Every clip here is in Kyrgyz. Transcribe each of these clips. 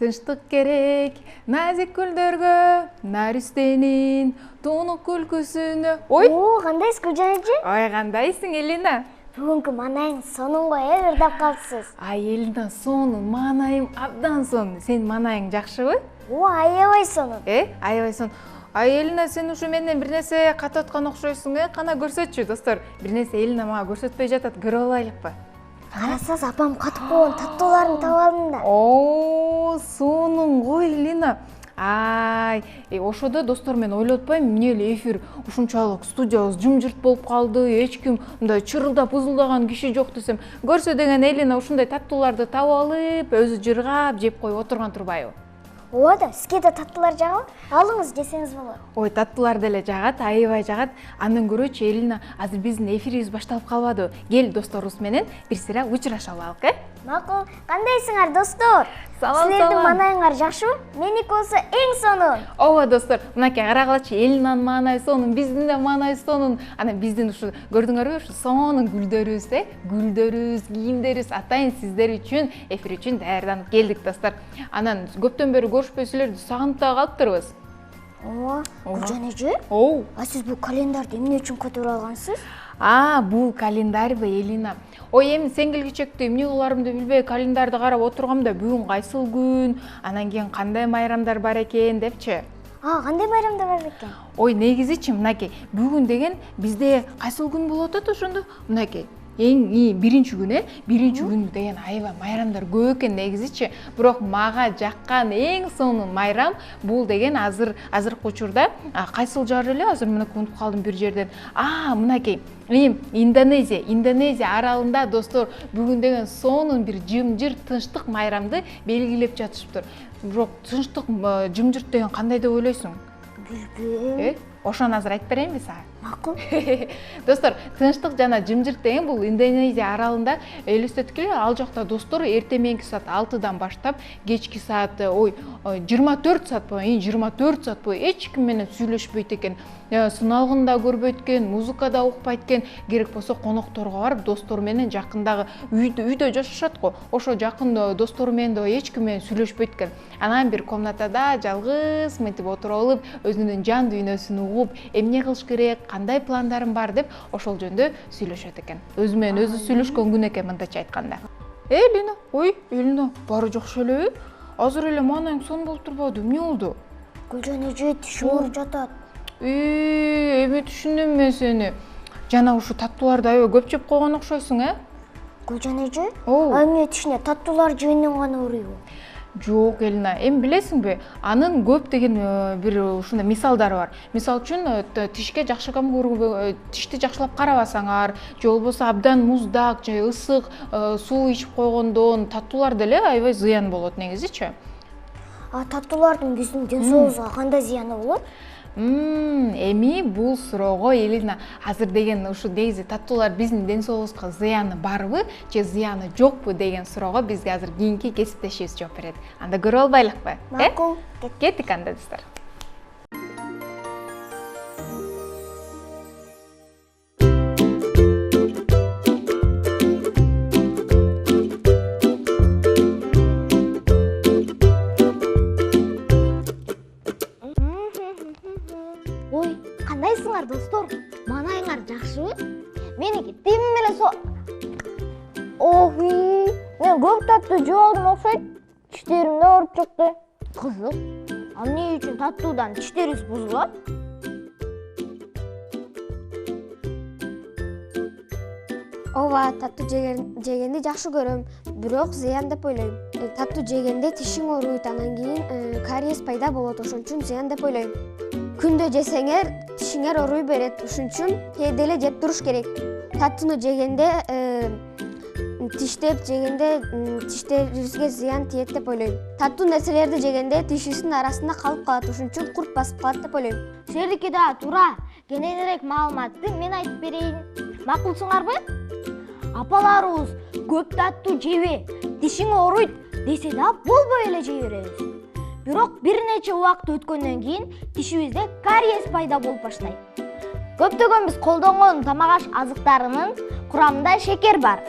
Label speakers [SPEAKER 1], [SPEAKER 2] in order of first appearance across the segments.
[SPEAKER 1] Тынчтык керек, назик гүлдөргө, Наристенин тунук күлкүсүнө. Ой,
[SPEAKER 2] кандайсыз Гүлжан эже?
[SPEAKER 1] ой, кандайсың, Элина?
[SPEAKER 2] Бүгүнкү маанайың сонун го, ырдап калыпсыз.
[SPEAKER 1] Ай, Элина, сонун, маанайым абдан сонун. Сен маанайың жакшыбы?
[SPEAKER 2] Аябай сонун.
[SPEAKER 1] Аябай сонун. Ай, Элина, сен ушу менден бир нерсе катып аткан окшойсуң, кана көрсөтчү, достор. Бир нерсе Элина мага көрсөтпөй жатат, көрүп алайлыкпы?
[SPEAKER 2] Карасаңыз, апам катып койгон таттууларын таап алдым да.
[SPEAKER 1] О, сонун го, Элина. Ай, ошодо достор, мен ойлоп атпайм, эмне эле эфир ушунчалык студиябыз жымжырт болуп калды, эч ким мындай чырылдап узулдаган киши жок десем, көрсө деген Элина ушундай таттууларды таап алып, өзү жыргап жеп коюп отурган турбайбы?
[SPEAKER 2] Ооба да, сизге да таттуулар жагабы? Алыңыз, жесеңиз болот.
[SPEAKER 1] Ой, таттуулар деле жагат, аябай жагат. Андан көрөчү, Элина, азыр биздин эфирибиз башталып калбадыбы? Кел досторубуз менен бир сыйра учурашып алайлык,
[SPEAKER 2] Макул. Кандайсыңар, достор?
[SPEAKER 1] Салам,
[SPEAKER 2] Силердин
[SPEAKER 1] салам.
[SPEAKER 2] маанайыңар жакшыбы? Меники болсо эң сонун.
[SPEAKER 1] Ооба, достор, мынакей карагылачы, Элинанын маанайы сонун, биздин да маанайы сонун. Анан биздин ушу көрдүңөрбү, ушу сонун гүлдөрүбүз, гүлдөрүбүз, кийимдерибиз атайын сиздер үчүн, эфир үчүн даярданып келдик, достор. Анан көптөн бери көрүшпөй силерди сагынып да калыптырбыз.
[SPEAKER 2] Ооба, Гүлжан эже? Сиз бул календарды эмне үчүн көтөрүп алгансыз?
[SPEAKER 1] Бул календарьбы, Элина. Ой, эми сен келгичекте эмне кыларымды билбей календарды карап отургамда, бүгүн кайсыл күн, анан кийин кандай майрамдар бар экен депчи.
[SPEAKER 2] Кандай майрамдар бар экен?
[SPEAKER 1] Ой, негизичи мынакей, бүгүн деген бизде кайсыл күн болуп атат ошондо? Мынакей, эң биринчи күн, биринчи күн деген аябай майрамдар көп экен негизичи, бирок мага жаккан эң сонун майрам бул деген азыркы учурда кайсыл жар эле, азыр мынакей унутуп калдым бир жерден. Мынакей, Индонезия аралында, достор, бүгүн деген сонун бир жымжырт тынчтык майрамды белгилеп жатышыптыр. Бирок тынчтык жымжырт деген кандай деп ойлойсуң?
[SPEAKER 2] Билбейм.
[SPEAKER 1] Ошону азыр айтып берейинби сага?
[SPEAKER 2] Макул.
[SPEAKER 1] Достор, тынчтык жана жымжырт деген бул Индонезия аралында элестеткиле, ал жакта достор эртең мененки саат 6-дан баштап кечки саат 24 саат бою, 24 саат бою эч ким менен сүйлөшпөйт экен. Сыналгын да көрбөйт экен, музыка да укпайт экен. Керек болсо конокторго барып, достору менен жакындагы үйдө жашашат го. Ошо жакын достору менен да эч ким менен сүйлөшпөйт экен. Анан бир комнатада жалгыз мынтип отуруп алып, өзүнүн жан дүйнөсүн угуп, эмне кылыш керек, кандай пландарым бар деп ошол жөндө сүйлөшөт экен. Өзү менен өзү сүйлөшкөн күн экен, мындайча айтканда. Элина, Элина, баары жакшы элеби? Азыр эле маанайың сонун болуп турбадыбы? Эмне болду?
[SPEAKER 2] Гүлжан эже, тишим ооруп жатат.
[SPEAKER 1] Эми түшүндүм мен сени. Жана ушу таттууларды аябай көп жеп койгон окшойсуң,
[SPEAKER 2] Гүлжан эже, эмне тишине таттуулар жегенден гана ооруйбу?
[SPEAKER 1] Жок, Элина, эми билесиңби, анын көп деген бир ушундай мисалдары бар. Мисал үчүн, тишке жакшы тишти жакшылап карабасаңар, же болбосо абдан муздак же ысык суу ичип койгондон таттуулар деле аябай зыян болот негизичи.
[SPEAKER 2] Таттуулардын биздин ден соолугубузга кандай зыяны болот?
[SPEAKER 1] Эми бул суроого, Элина, азыр деген ушу негизи таттуулар биздин ден соолугубузга зыяны барбы же зыяны жокпу деген суроого бизге азыр кийинки кесиптешибиз жооп берет. Анда көрүп албайлыкпы?
[SPEAKER 2] Макул.
[SPEAKER 1] Кеттик анда, достор.
[SPEAKER 2] Кандайсыңар, достор? Маанайыңар жакшыбы? Меники тим эле мен көп таттуу жеп алдым окшойт. Тиштерим да ооруп чыкты. Кызык. Эмне үчүн таттуудан тиштерибиз бузулат?
[SPEAKER 3] Ооба, таттуу жегенди жакшы көрөм, бирок зыян деп ойлойм. Таттуу жегенде тишиң ооруйт, анан кийин кариес пайда болот, ошон үчүн зыян деп ойлойм. Күндө жесеңер, тишиңер ооруй берет, ошон үчүн кээде эле жеп туруш керек. Таттууну жегенде, тиштеп жегенде тиштерибизге зыян тиет деп ойлойм. Таттуу нерселерди жегенде тишибиздин арасында калып калат, ошон үчүн курт басып калат деп ойлойм.
[SPEAKER 2] Силердики да туура. Кененирээк маалыматты мен айтып берейин. Макулсуңарбы? Апаларыбыз көп таттуу жебе, тишиң ооруйт десе да болбой эле жей беребиз. Бирок бир нече убакыт өткөндөн кийин тишибизде кариес пайда болуп баштайт. Көптөгөн биз колдонгон тамак аш азыктарынын курамында шекер бар.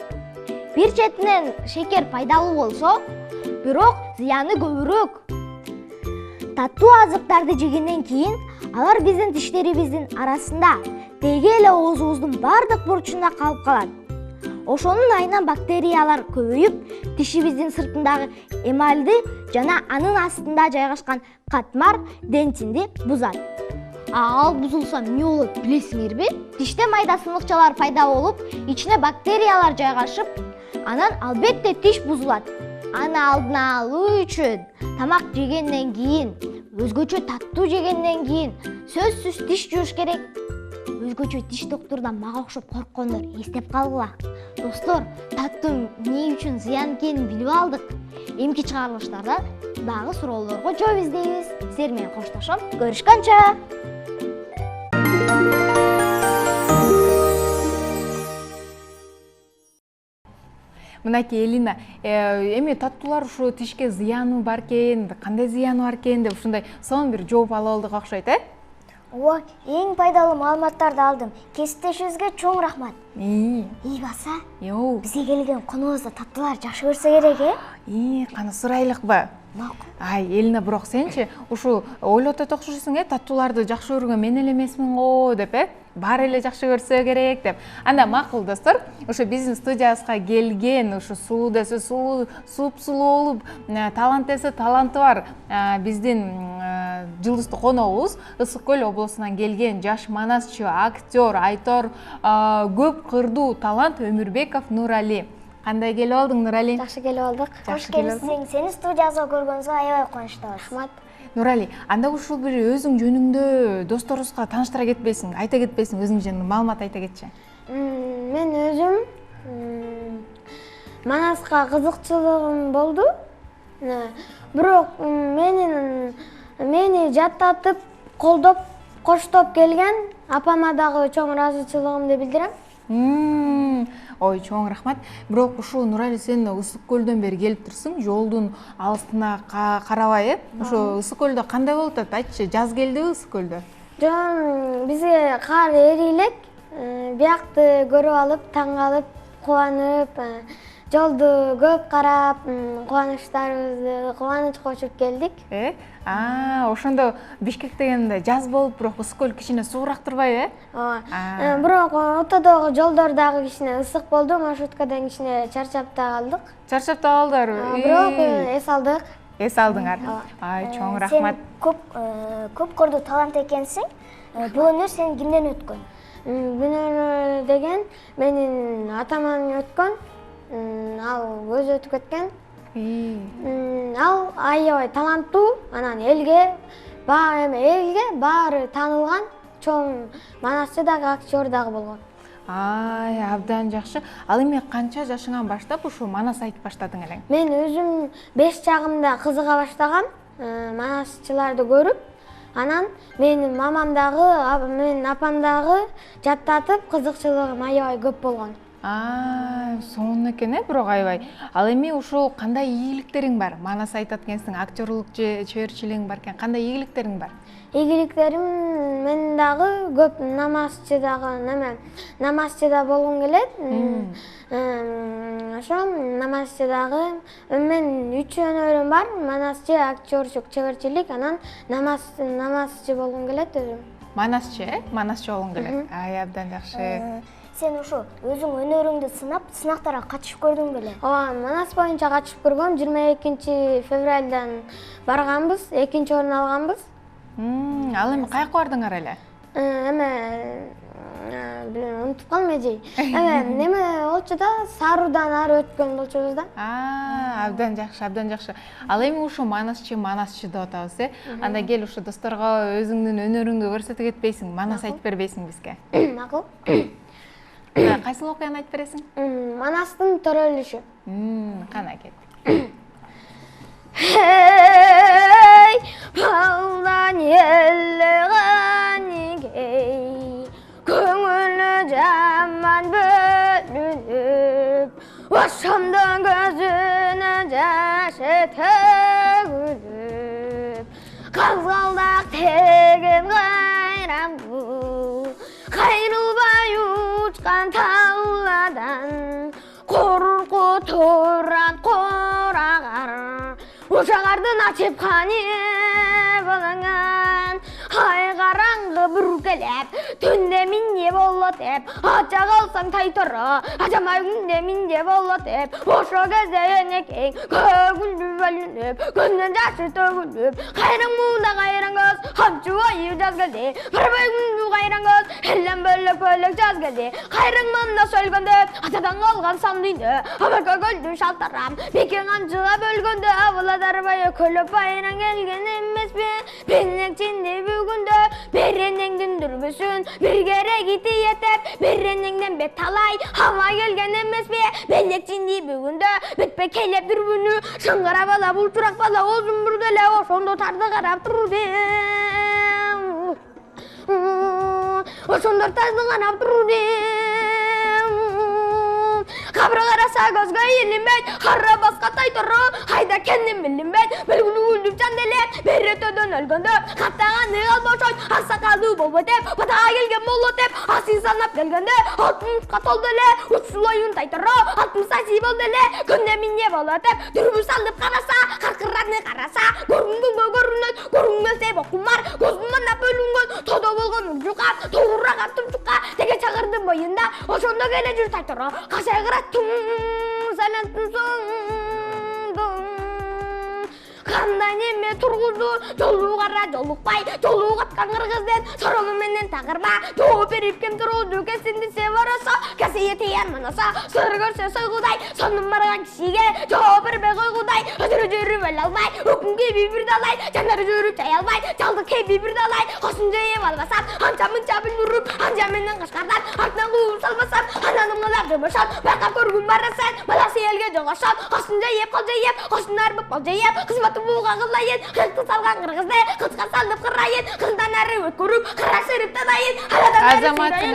[SPEAKER 2] Бир четинен шекер пайдалуу болсо, бирок зыяны көбүрөөк. Таттуу азыктарды жегенден кийин алар биздин тиштерибиздин арасында деги эле оозубуздун бардык бурчунда калып калат. Ошонун айынан бактериялар көбөйүп, тишибиздин сыртындагы эмальди жана анын астында жайгашкан катмар дентинди бузат. Ал бузулса эмне болот билесиңерби? Тиште майда сыныгчалар пайда болуп, ичине бактериялар жайгашып, анан албетте тиш бузулат. Аны алдын алуу үчүн тамак жегенден кийин, өзгөчө таттуу жегенден кийин сөзсүз тиш жууш керек. Өзгөчө тиш доктурдан мага окшоп корккондор эстеп калгыла. Достор, таттуу эмне үчүн зыян экенин билип алдык. Эмки чыгарылыштарда дагы суроолорго жооп издейбиз. Силер менен коштошом. Көрүшкөнчө.
[SPEAKER 1] Мынакей Элина, эми таттуулар ушу тишке зыяны бар экен, кандай зыяны бар экен деп ушундай сонун бир жооп алып алдык окшойт,
[SPEAKER 2] Ооба, эң пайдалуу маалыматтарды алдым. Кесиптешибизге чоң рахмат. Баса, бизге келген конуңузду таттуулар жакшы көрсө керек,
[SPEAKER 1] Кана сурайлыкпы? Ай, Элина, бирок сенчи ушу ойлоп окшойсуң, таттууларды жакшы көргөн мен эле эмесмин го деп, баары эле жакшы көрсө керек деп. Анда макул достор, ушу биздин студиябызга келген, ушу сулуу десе сулуу, сулуу болуп, талант десе таланты бар биздин жылдыздуу коногубуз Ысык Көл облусунан келген жаш манасчы, актер, айтор, көп кырдуу талант Өмүрбеков Нурали. Кандай келип алдың, Нурали?
[SPEAKER 2] Жакшы келип алдык. Кош келипсиң. Сени студиябызга көргөнүбүзгө аябай кубанычтабыз. Рахмат.
[SPEAKER 1] Нурали, анда ушул бир өзүң жөнүңдө досторубузга тааныштыра кетпейсиң, айта кетпейсиң, өзүң жөнүндө маалымат айта кетчи.
[SPEAKER 3] Мен өзүм Манаска кызыкчылыгым болду. Бирок мени жаттатып, колдоп, коштоп келген апама дагы чоң ыраазычылыгымды билдирем.
[SPEAKER 1] Ой, чоң рахмат. Бирок ушул Нурали, сен Ысык Көлдөн бери келип турсуң, жолдун алыстына карабай, ошо Ысык Көлдө кандай болуп атат? Айтчы, жаз келдиби Ысык Көлдө?
[SPEAKER 3] Жок, бизге кар эри элек. Биякты көрүп алып, таң калып, кубанып, жолду көп карап, кубанычтарыбызды кубаныч кочуп келдик.
[SPEAKER 1] Ошондо Бишкек дегенде жаз болуп, бирок Ысык Көл кичине суураак турбайбы?
[SPEAKER 3] Ооба. Бирок ортодогу жолдор дагы кичине ысык болду, маршруткадан кичине чарчап да калдык.
[SPEAKER 1] Чарчап да калдыңарбы?
[SPEAKER 3] Бирок эс алдык.
[SPEAKER 1] Эс алдыңар. Ай, чоң рахмат.
[SPEAKER 2] Сен көп кырдуу талант экенсиң. Бул өнөр сен кимден өткөн?
[SPEAKER 3] Бул өнөр деген менин атаман өткөн. Ал өзү өтүп кеткен. Ал аябай таланттуу, анан элге баары таанылган чоң манасчы дагы, актер дагы болгон.
[SPEAKER 1] Ай, абдан жакшы. Ал эми канча жашыңан баштап ушу манас айтып баштадың элең?
[SPEAKER 3] Мен өзүм 5 жагымда кызыга баштагам, манасчыларды көрүп, анан менин мамам дагы, менин апам дагы жаттатып, кызыкчылыгым аябай көп болгон.
[SPEAKER 1] Сонун экен, бирок аябай. Ал эми ушул кандай ийгиликтериң бар? Манас айтат экенсиң, актерлук чеберчилигиң бар экен. Кандай ийгиликтериң бар?
[SPEAKER 3] Ийгиликтерим мен дагы көп намазчыда болгум келет. Ошо намазчыдагы мен 3 өнөрүм бар. Манасчы, актерлук, чеберчилик, анан намазчы болгум келет өзүм.
[SPEAKER 1] Манасчы болгуң келет. Ай, абдан жакшы.
[SPEAKER 2] Сен ушу өзүң өнөрүңдү сынап, сынактарга катышып көрдүң беле?
[SPEAKER 3] Ооба, Манас боюнча катышып көргөм. 22 февралдан барганбыз, 2-орун алганбыз.
[SPEAKER 1] Ал эми каяка бардыңар эле?
[SPEAKER 3] Унутуп калдым эжей. Неме болчу да, Саруудан ары өткөн болчубуз да.
[SPEAKER 1] Абдан жакшы. Ал эми ушу манасчы деп атабыз, Анда кел ушу досторго өзүңдүн өнөрүңдү көрсөтүп кетпейсиң, манас айтып бербейсиң бизге?
[SPEAKER 2] Макул.
[SPEAKER 1] Кайсыл окуяны айтып бересиң?
[SPEAKER 2] Манастын төрөлүшү.
[SPEAKER 1] Кана кет.
[SPEAKER 3] Hey, baldan yelleğen gey, köngülü caman bölünüp, Başımdan gözüne yaş tөгülüp, Kazgaldak tegen gayram bu, Kayrılbay uçkan tağladan, Korku turan korağar,
[SPEAKER 2] ошаңардын ачып каны балаңан ай караңгы бүркелеп түндө минде болот деп ача калсаң тайтора ачамай күндө минде болот деп ошо кезде энекең көгүлдү бөлүнүп көздөн жашы төгүлүп кайраң муна кайраң көз камчы бою жаз келди барбай күндү кайраң көз элден бөлөк бөлөк жаз келди кайраң мында сөлгөндө атадан калган сандыйды абака көлдү шалтарам бекең анчыга бөлгөндө абыладарбай көлөп байраң келген эмеспи бенекчинди бүгүндө беренеңдин дүрбүсүн бир кереги тиетеп беренеңден бет талай ама келген эмеспи бенекчинди бүгүндө бетпе келеп дүрбүнү шыңгыра бала булчурак бала озун бир деле ошондо тарды карап турдум ошондо тарды карап турдум кабыр караса көзгө илинбейт кара баска тайторо айда кендин билинбейт белгилүү үлдүп жан деле беретөдөн өлгөндө каттаганы калбошойт аксакалдуу болбойт деп батага келген болот деп асын санап келгенде 60ка толду эле учулоюн тайторо 60 сайсы болду эле күндө минде болот деп дүрбүс алып караса каркыраны караса көрүнгөнгө көрүнөт көрүнбөсө бокумар көзүн мана бөлүнгөн тодо болгон уржука тоураган тумчукка теге чагырдын боюнда ошондо келе жүр тайторо кашайгыраттым салянттын соңдум кандай неме тургузду жолу кара жолукпай жолу каткан кыргызден сорону менен тагырма жооп берип кем турууду кесиндисе бараса кесие тияр манаса сыр көрсө сойгудай сонун барган кишиге жооп бербей койгудай өзүрө жүрүп өлө албай өкүн кеби бир далай жанары жүрүп жай албай жалды кеби бир далай кошун жайып албасам анча мынча бүлүрүп анча менен кашкардан артынан кууп салбасам ананын кылак жумушат байкап көргүн барасен баласы элге жогошот кошун жайып кол жайып кошун арбып кол жайып кызматы буга кылайын кызды салган кыргызды кызга салып кырайын кыздан ары өткөрүп кара сырып тадайын
[SPEAKER 1] азаматсың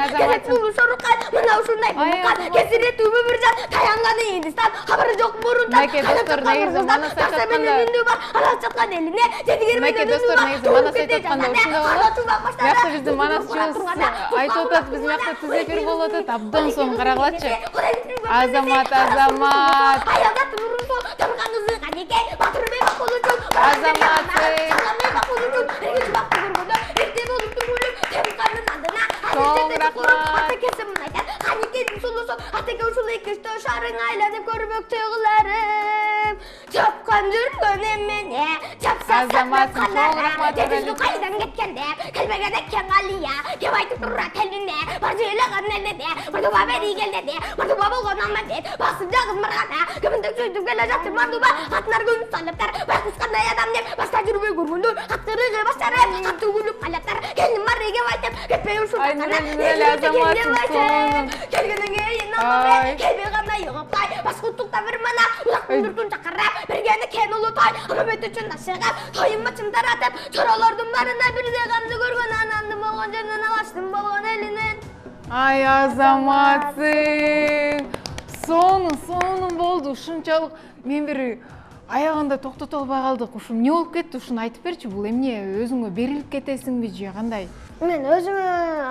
[SPEAKER 2] мына ушундай булуккан кесире түбү бир жан таянганы Индистан кабары жок мурунтан
[SPEAKER 1] Меке достор негизи манас айтып атканда
[SPEAKER 2] алып жаткан элине
[SPEAKER 1] Меке достор негизи манас айтып атканда ушундай болот биякта биздин манасчыбыз айтып атат биз биякта түз эфир болуп атат абдан сонун карагылачы азамат
[SPEAKER 2] Атеке ушул экиштөө шарың айланып көрмөктүү кыларым чапкан жүргөн эмене
[SPEAKER 1] Азамат,
[SPEAKER 2] дедису кайдан кеткен деп келбеген экен алия кеп айтып турат элине бар жыйлаган эледе мардуба бери кел деди мардуба болгон алма деп басып жагып мыргана киминдек сөйдүп келе жатыр мардуба атынар көзүн салыптар байкуш кандай адам деп башка жүрбөй көргөндө каттырыгы баштарып катуу күлүп калаттар келдим бар кеп айтып кетпей ушултакана келгенден кийин келбей кандай югаптай башкуттукта бир мана улактын дүртүн чакырап бергени кен улутай ама бет үчүн ашыгып тоюм бачым таратып чоролордун барына бирдей камды көргөн анамды болгон жеринен алаштым болгон элинен
[SPEAKER 1] ай азаматсың сонун болду ушунчалык мен бир аягында токтото албай калдык ушу эмне болуп кетти ушуну айтып берчи бул эмне өзүңө берилип кетесиңби же кандай
[SPEAKER 3] мен өзүмө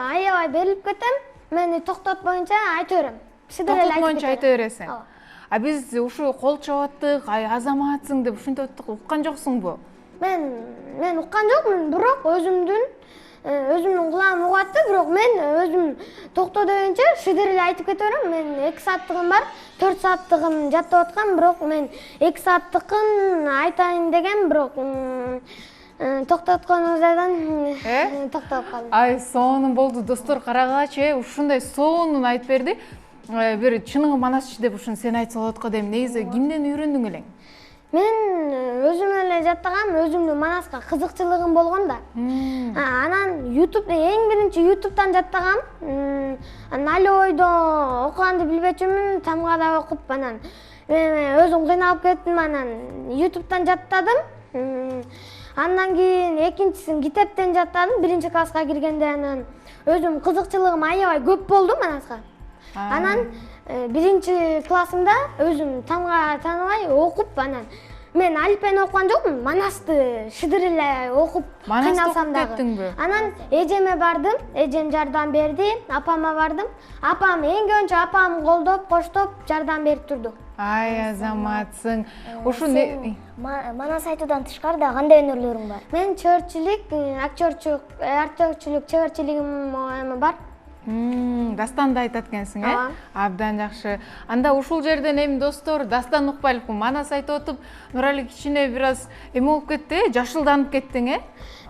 [SPEAKER 3] аябай берилип кетем мени токтотпоюнча айта берем
[SPEAKER 1] токтотпоюнча айта бересиң а биз ушу кол чабып аттык азаматсың деп ушинтип аттык уккан жоксуңбу
[SPEAKER 3] мен уккан жокмун бирок өзүмдүн кулагым угуп атты бирок мен өзүм токто дегенче шидер эле айтып кете берем мен 2 сааттыгым бар 4 сааттыгым жаттап аткам бирок мен 2 сааттыкын айтайын дегем бирок токтотконуңуздардан токтоп калдым
[SPEAKER 1] ай сонун болду достор карагылачы ушундай сонун айтып берди бир чыныгы манасчы деп ушуну сен айтса болот го дейм негизи кимден үйрөндүң элең
[SPEAKER 3] мен өзүм эле жаттагам өзүмдүн манаска кызыкчылыгым болгон да анан эң биринчи ютубтан жаттагам анан али ойдо окуганды билбечүмүн тамгада окуп анан өзүм кыйналып кеттим анан ютубтан жаттадым андан кийин экинчисин китептен жаттадым 1-класска киргенде анан өзүм кызыкчылыгым аябай көп болду манаска анан 1-классымда өзүм тамга тааныбай окуп анан мен алифбени окуган жокмун, манасты шыдыр эле окуп кыйналсам дагы.
[SPEAKER 1] Кеттиңби?
[SPEAKER 3] Анан эжеме бардым, эжем жардам берди, апама бардым. Апам эң көбүнчө апам колдоп, коштоп жардам берип турду.
[SPEAKER 1] Ай, азаматсың. Ушу не
[SPEAKER 2] Манас айтуудан тышкарыда кандай өнөрлөрүң бар?
[SPEAKER 3] Мен чөөрчүлүк, актёрчүлүк чеберчилигим бар.
[SPEAKER 1] Дастанды айтат экенсиң,
[SPEAKER 3] Ооба.
[SPEAKER 1] Абдан жакшы. Анда ушул жерден эми достор, Дастан Укпайловго манас айтып отуп, Нурали кичине бир аз эме болуп кетти, жашылданып кеттиң,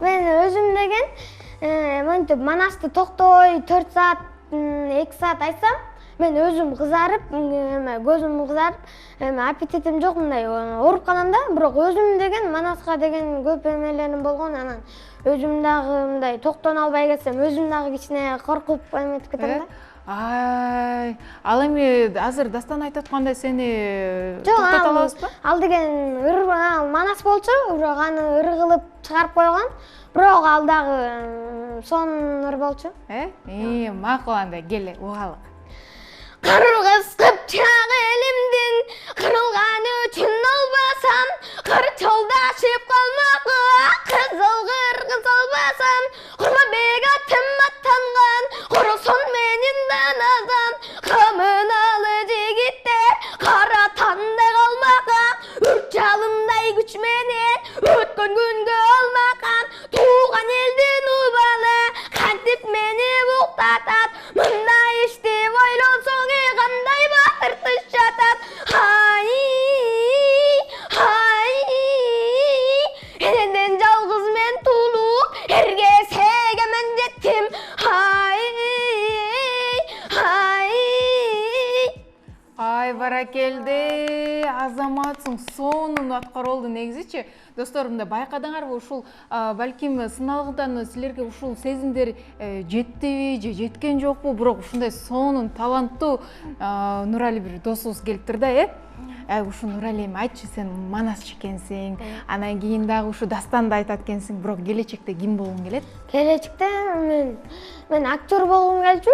[SPEAKER 3] Мен өзүм деген мынтип манасты токтой 4 саат, 2 саат айтсам, мен өзүм кызарып, көзүм кызарып, аппетитим жок, мындай ооруп калам да, бирок өзүм деген манаска деген көп эмелерим болгон, анан өзүм дагы мындай токтоно албай кетсем, өзүм дагы кичине коркуп эметип кетем да.
[SPEAKER 1] Ай, ал эми азыр Дастан айтып аткандай сени
[SPEAKER 3] Жок,
[SPEAKER 1] токтото алабызбы?
[SPEAKER 3] ал деген манас болчу, бирок аны ыр кылып чыгарып койгон, бирок ал дагы сонун ыр болчу.
[SPEAKER 1] Макул анда, кел, угалы.
[SPEAKER 3] Кыргыз кыпчак элимдин кырылганы үчүн албасам, кыр жолдашып калмакка кызыл кыргыз албасам, Курманбек атым аттанган, курусун менин даназам, камыналы жигиттер кара тандай калмакка, өрт жалындай күч менен өткөн күнгө алмакам, тууган элдин убалы кантип мени буктатат, мындай ишти ойлонсоң кандай батыр тыш жатат. Ай, эненден жалгыз мен туулуп, эрге сегемен жеттим.
[SPEAKER 1] Ай, баракелде, азаматсың, сонун аткарылды негизичи. Достор, мында байкадыңарбы, ушул балким сыналгыдан силерге ушул сезимдер жеттиби же жеткен жокпу, бирок ушундай сонун таланттуу Нурали бир досубуз келиптир да, ушу Нурали эми айтчы, сен манасчы экенсиң, анан кийин дагы ушу Дастанды айтат экенсиң, бирок келечекте ким болгуң келет?
[SPEAKER 3] Келечекте мен актер болгум келчү.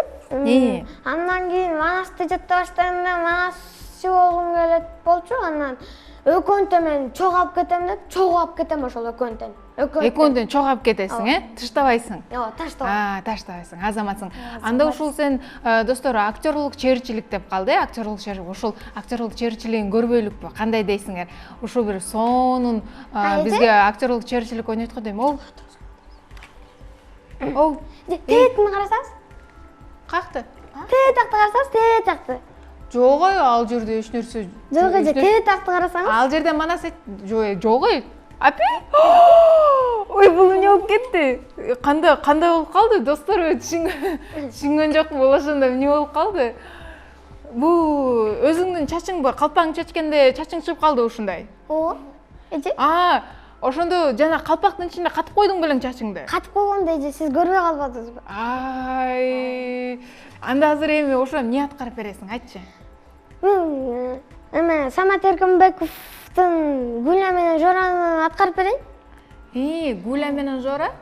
[SPEAKER 3] Андан кийин манасты жете баштаганда манасчы болгум келет болчу. Анан экөөнтө мен чогап кетем деп, чогап кетем ошол экөөнтөн.
[SPEAKER 1] Экөөнтөн чогап кетесиң, Таштабайсың?
[SPEAKER 3] Ооба, таштабайм.
[SPEAKER 1] Таштабайсың, азаматсың. Анда ушул сен, достор, актерлук чеберчилик деп калды, актерлук чеберчилик. Ушул актерлук чеберчилигин көрбөйлүкпү? Кандай дейсиңер? Ушул бир сонун бизге актерлук чеберчилик ойноткон дейм. Оу.
[SPEAKER 3] Тетин карасаңыз?
[SPEAKER 1] Какты?
[SPEAKER 3] Тетакты карасаңыз, тетакты.
[SPEAKER 1] Жок, ал жерде эч нерсе.
[SPEAKER 3] Жок, тетакты карасаңыз?
[SPEAKER 1] Ал жерде манас жок. Апи? Ой, бул эмне болуп кетти? Кандай болуп калды, достор? Түшүнгөн жокмун, ошондо эмне болуп калды? Бул өзүңдүн чачыңбы? Калпаң чечкенде чачың чыгып калды ушундай.
[SPEAKER 3] Ооба. Эже?
[SPEAKER 1] Ошондо жана калпактын ичинде катып койдуң белең чачыңды?
[SPEAKER 3] Катып койгондо эже сиз көрбөй калбадыңызбы?
[SPEAKER 1] Ай. Анда азыр эми ошо эмне аткарып бересиң, айтчы.
[SPEAKER 3] Самат Эркинбековдун Гуля менен Жораны аткарып берейин.
[SPEAKER 1] Гуля менен Жора?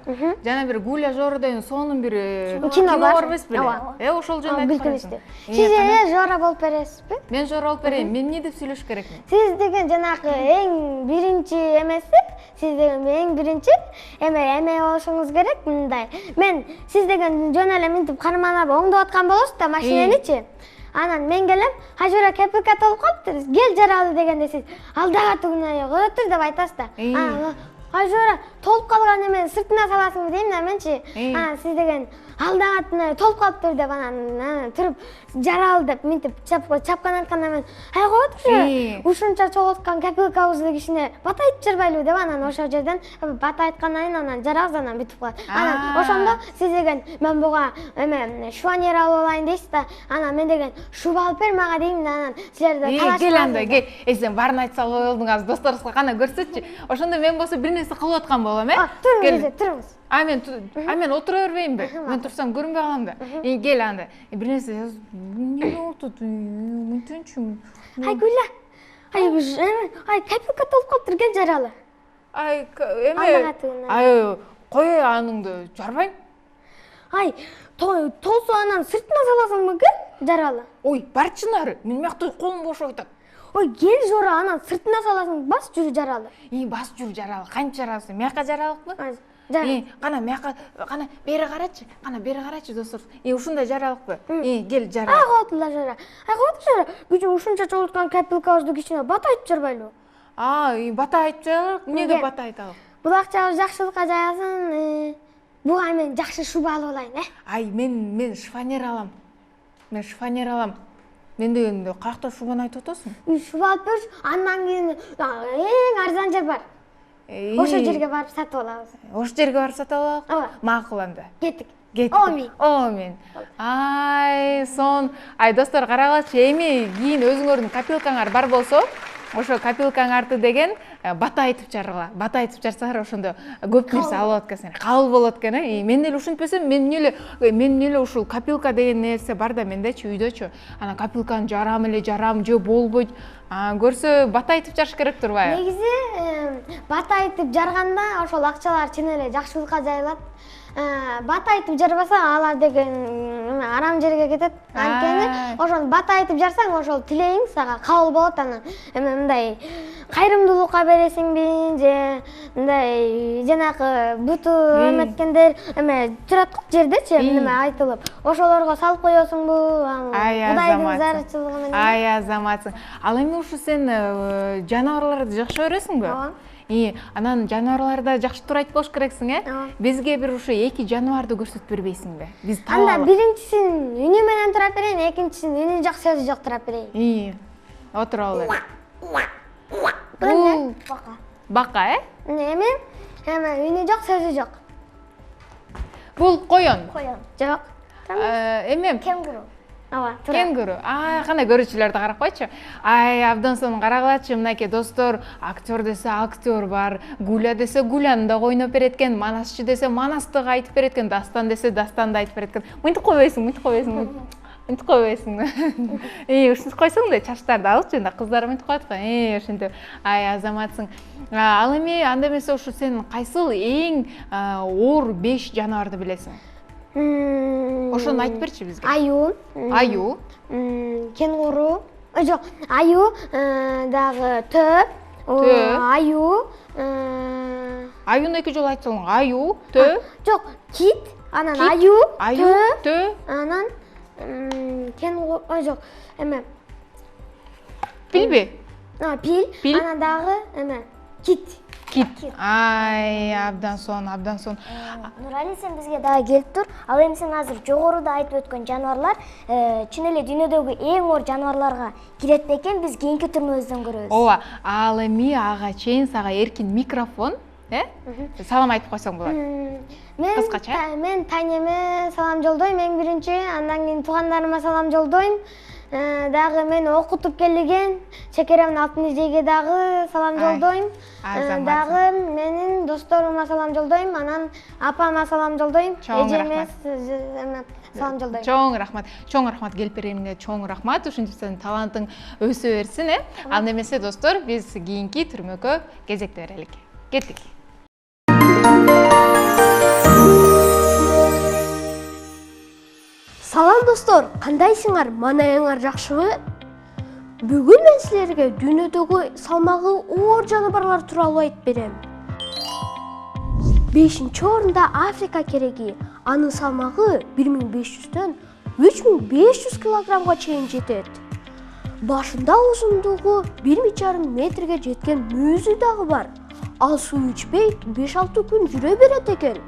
[SPEAKER 1] Жана бир Гуля Жора деген сонун бир
[SPEAKER 3] кино бар
[SPEAKER 1] эмес беле? Ошол жөнүндө айтып бересиң.
[SPEAKER 3] Сиз Жора болуп бересизби?
[SPEAKER 1] Мен Жора болуп берейин. Мен эмне деп сүйлөшүш керекмин?
[SPEAKER 3] Сиз деген жанакы эң биринчи эмеси, сиз деген эң биринчи эме болушуңуз керек. Мындай, мен сиз деген жөн эле мынтип карманап оңдоп аткан болосуз да машиненичи. Анан мен келем, Жора КПК толуп калыптыр, кел жаралы дегенде сиз алдага тугуна жок өтүр деп айтасыз да. Жора толуп калган эмени сыртына саласыңбы дейм да менчи. Сиз деген алдагатына толуп калыптыр деп анан туруп жаралы деп мынтип чапкан айтканда мен койготчу. Ушунча чогулткан КПКбызды кичине бата айтып жүрбөйлүбү деп анан ошол жерден бата айткандан кийин анан жарабыз, анан бүтүп калат. Анан ошондо сиз деген мен буга шуваньер алып алайын дейсиз да, анан мен деген шуба алып бер мага дейм да, анан силерде талашып.
[SPEAKER 1] Кел анда, кел. Сен баарын айтса болдуң, азыр досторубузга кана көрсөтчү. Ошондо мен болсо бир нерсе кылып аткан болом,
[SPEAKER 3] Туруңуз, туруңуз.
[SPEAKER 1] Мен отура бербейинби? Мен турсам көрүнбөй калам да. Кел анда. Бир нерсе эмне болуп атат? Мынтенчү?
[SPEAKER 3] Гүлля. КПК толуп калыптыр, кел жаралы.
[SPEAKER 1] Кой аныңды жарбайм.
[SPEAKER 3] Толсо анан сыртына саласыңбы, кел? жаралы.
[SPEAKER 1] Ой, барчы нары. Мен мықты қолым бошоп атат.
[SPEAKER 3] Ой, кел Жора, анан сыртына саласың, бас жүрү жаралы.
[SPEAKER 1] Бас жүр жаралы. Канча жаралысы? Мияка жаралыкпы?
[SPEAKER 3] Жаралы.
[SPEAKER 1] Кана мияка, кана бери карачы. Кана бери карачы достор. Ушундай жаралыкпы? Кел жаралы.
[SPEAKER 3] Кабатыла Жора. Кабатыла Жора. Күчү ушунча чогулткан капелкабызды кичине бата айтып жарбайлыбы?
[SPEAKER 1] Бата айтып жаралык. Эмнеге бата айталык?
[SPEAKER 3] Бул акчабыз жакшылыкка жаясын. Буга мен жакшы шуба алып алайын,
[SPEAKER 1] Мен шифонер алам. Мен дегенде каякта шубаны айтып атасың?
[SPEAKER 3] Шуба алып берчи, андан кийин эң арзан жер бар. Ошол жерге барып сатып алабыз.
[SPEAKER 1] Ошол жерге барып сатып алабыз?
[SPEAKER 3] Ооба.
[SPEAKER 1] Макул анда.
[SPEAKER 3] Кеттик.
[SPEAKER 1] Омен. Достор карагылачы, эми кийин өзүңөрдүн копилкаңар бар болсо, ошо копилкаңарды деген бата айтып жаргыла. Бата айтып жарсаңар ошондо көп нерсе алып алат экенсиңер. Кабыл болот экен, Мен деле ушинтпесем, мен эле ушул копилка деген нерсе бар да мендечи үйдөчү. Анан копилканы жарам же болбойт. Көрсө бата айтып жарыш керек турбайбы?
[SPEAKER 3] Негизи бата айтып жарганда ошол акчалар чын эле жакшылыкка жайылат. Бата айтып жарбаса алар деген арам жерге кетет. Анткени ошону бата айтып жарсаң, ошол тилегиң сага кабыл болот. Анан мындай кайрымдуулукка бересиңби же мындай жанагы буту эметкендер турат жердечи неме айтылып, ошолорго салып коесуңбу? Кудайдын зарычылыгы менен.
[SPEAKER 1] Азаматсың. Ал эми ушу сен жаныбарларды жакшы көрөсүңбү? Анан жаныбарларда жакшы тура айтып болуш керексиң, Бизге бир ушу 2 жаныбарды көрсөтүп бербейсиңби? Биз таап
[SPEAKER 3] Анда биринчисин үнү менен турап берейин, экинчисин үнү жок, сөзү жок турап берейин.
[SPEAKER 1] Отура алып.
[SPEAKER 3] Бул
[SPEAKER 1] Бака,
[SPEAKER 3] Эми үнү жок, сөзү жок.
[SPEAKER 1] Бул коён.
[SPEAKER 3] Жок.
[SPEAKER 1] Эми
[SPEAKER 3] Кенгуру.
[SPEAKER 1] Кенгуру. Кандай көрүүчүлөрдү карап койчу. Абдан сонун карагылачы, мынакей достор, актер десе актер бар, Гуля десе Гуляны да ойноп берет экен, Манасчы десе Манасты айтып берет экен, Дастан десе Дастанды айтып берет экен. Мынтип койбойсуң. Ушинтип койсоң да чачтарды алчу, кыздар мынтип коет го. Ошентип. Азаматсың. Ал эми анда эмесе ушу сен кайсыл эң оор 5 жаныбарды билесиң? Ошону айтып берчи бизге. Аю.
[SPEAKER 3] Кенгуру. Жок, аю, дагы төп. Аю.
[SPEAKER 1] Аюну 2 жолу айтсаң, аю, төп.
[SPEAKER 3] Жок, кит, анан аю,
[SPEAKER 1] төп.
[SPEAKER 3] Анан кенгуру, жок,
[SPEAKER 1] Пилби?
[SPEAKER 3] Пил. Анан дагы кит.
[SPEAKER 1] Абдан сонун.
[SPEAKER 2] Нурали, сен бизге дагы келип тур. Ал эми сен азыр жогоруда айтып өткөн жаныбарлар чын эле дүйнөдөгү эң оор жаныбарларга кирет бекен, биз кийинки түрмөбүздөн көрөбүз.
[SPEAKER 1] Ооба, ал эми ага чейин сага эркин микрофон, салам айтып койсоң болот. Кыскача.
[SPEAKER 3] Мен таңеме салам жолдойм эң биринчи, андан кийин туугандарыма салам жолдойм. Дагы мени окутуп келген Чекеремдин алтын изейге дагы салам жолдойм. Дагы менин досторума салам жолдойм, анан апама салам жолдойм, эжеме салам жолдойм.
[SPEAKER 1] Чоң рахмат келип бергениңе, чоң рахмат. Ушинтип сенин талантың өсө берсин, Ал эмесе достор, биз кийинки түрмөккө кезекте берелик. Кеттик.
[SPEAKER 3] Салам достор, кандайсыңар? Манайыңар жакшыбы? Бүгүн мен силерге дүйнөдөгү салмагы оор жаныбарлар тууралуу айтып берем. 5-чи орунда Африка кереги. Анын салмагы 1500дөн 3500 килограммга чейин жетет. Башында узундугу 1,5 метрге жеткен мүйүзү дагы бар. Ал суу ичпей 5-6 күн жүрө берет экен.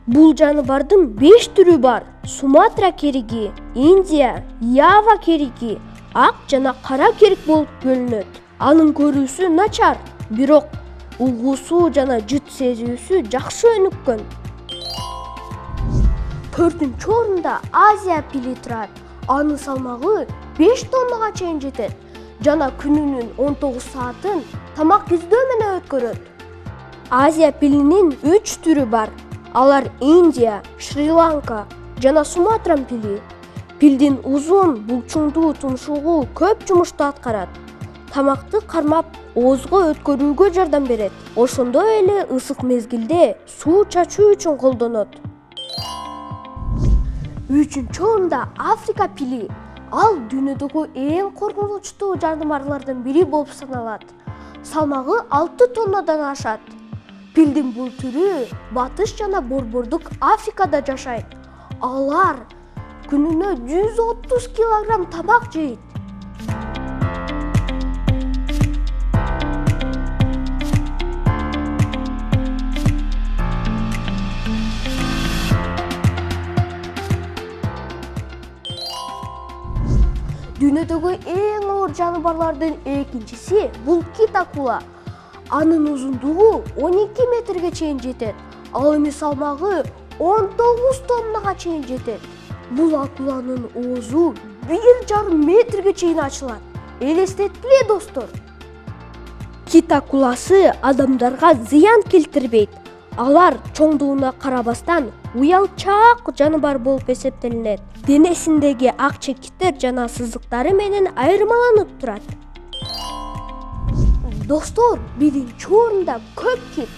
[SPEAKER 3] Бул жаныбардын 5 түрү бар. Суматра кериги, Индия, Ява кериги, ак жана кара керик болуп бөлүнөт. Анын көрүүсү начар, бирок угуусу жана жыт сезүүсү жакшы өнүккөн. 4-чү орунда Азия пили турат. Анын салмагы 5 тоннага чейин жетет жана күнүнүн 19 саатын тамак издөө менен өткөрөт. Азия пилинин 3 түрү бар. Алар Индия, Шри-Ланка жана Суматран пили. Пилдин узун, булчуңдуу тумшугу көп жумушту аткарат. Тамакты кармап, оозго өткөрүүгө жардам берет. Ошондой эле ысык мезгилде суу чачуу үчүн колдонот. 3-чү орунда Африка пили. Ал дүйнөдөгү эң коркунучтуу жаныбарлардын бири болуп саналат. Салмагы 6 тоннадан ашат. Пилдин бул түрү Батыш жана Борбордук Африкада жашайт. Алар күнүнө 130 килограмм тамак жейт. Дүйнөдөгү эң оор жаныбарлардын экинчиси бул кит акула. Анын узундугу 12 метрге чейин жетет. Ал эми салмагы 19 тоннага чейин жетет. Бул акуланын оозу 1,5 метрге чейин ачылат. Элестеткиле достор. Кит акуласы адамдарга зыян келтирбейт. Алар чоңдугуна карабастан уялчаак жаныбар болуп эсептелинет. Денесиндеги ак чекиттер жана сызыктары менен айырмаланып турат. Достор, биринчи орунда көк кит.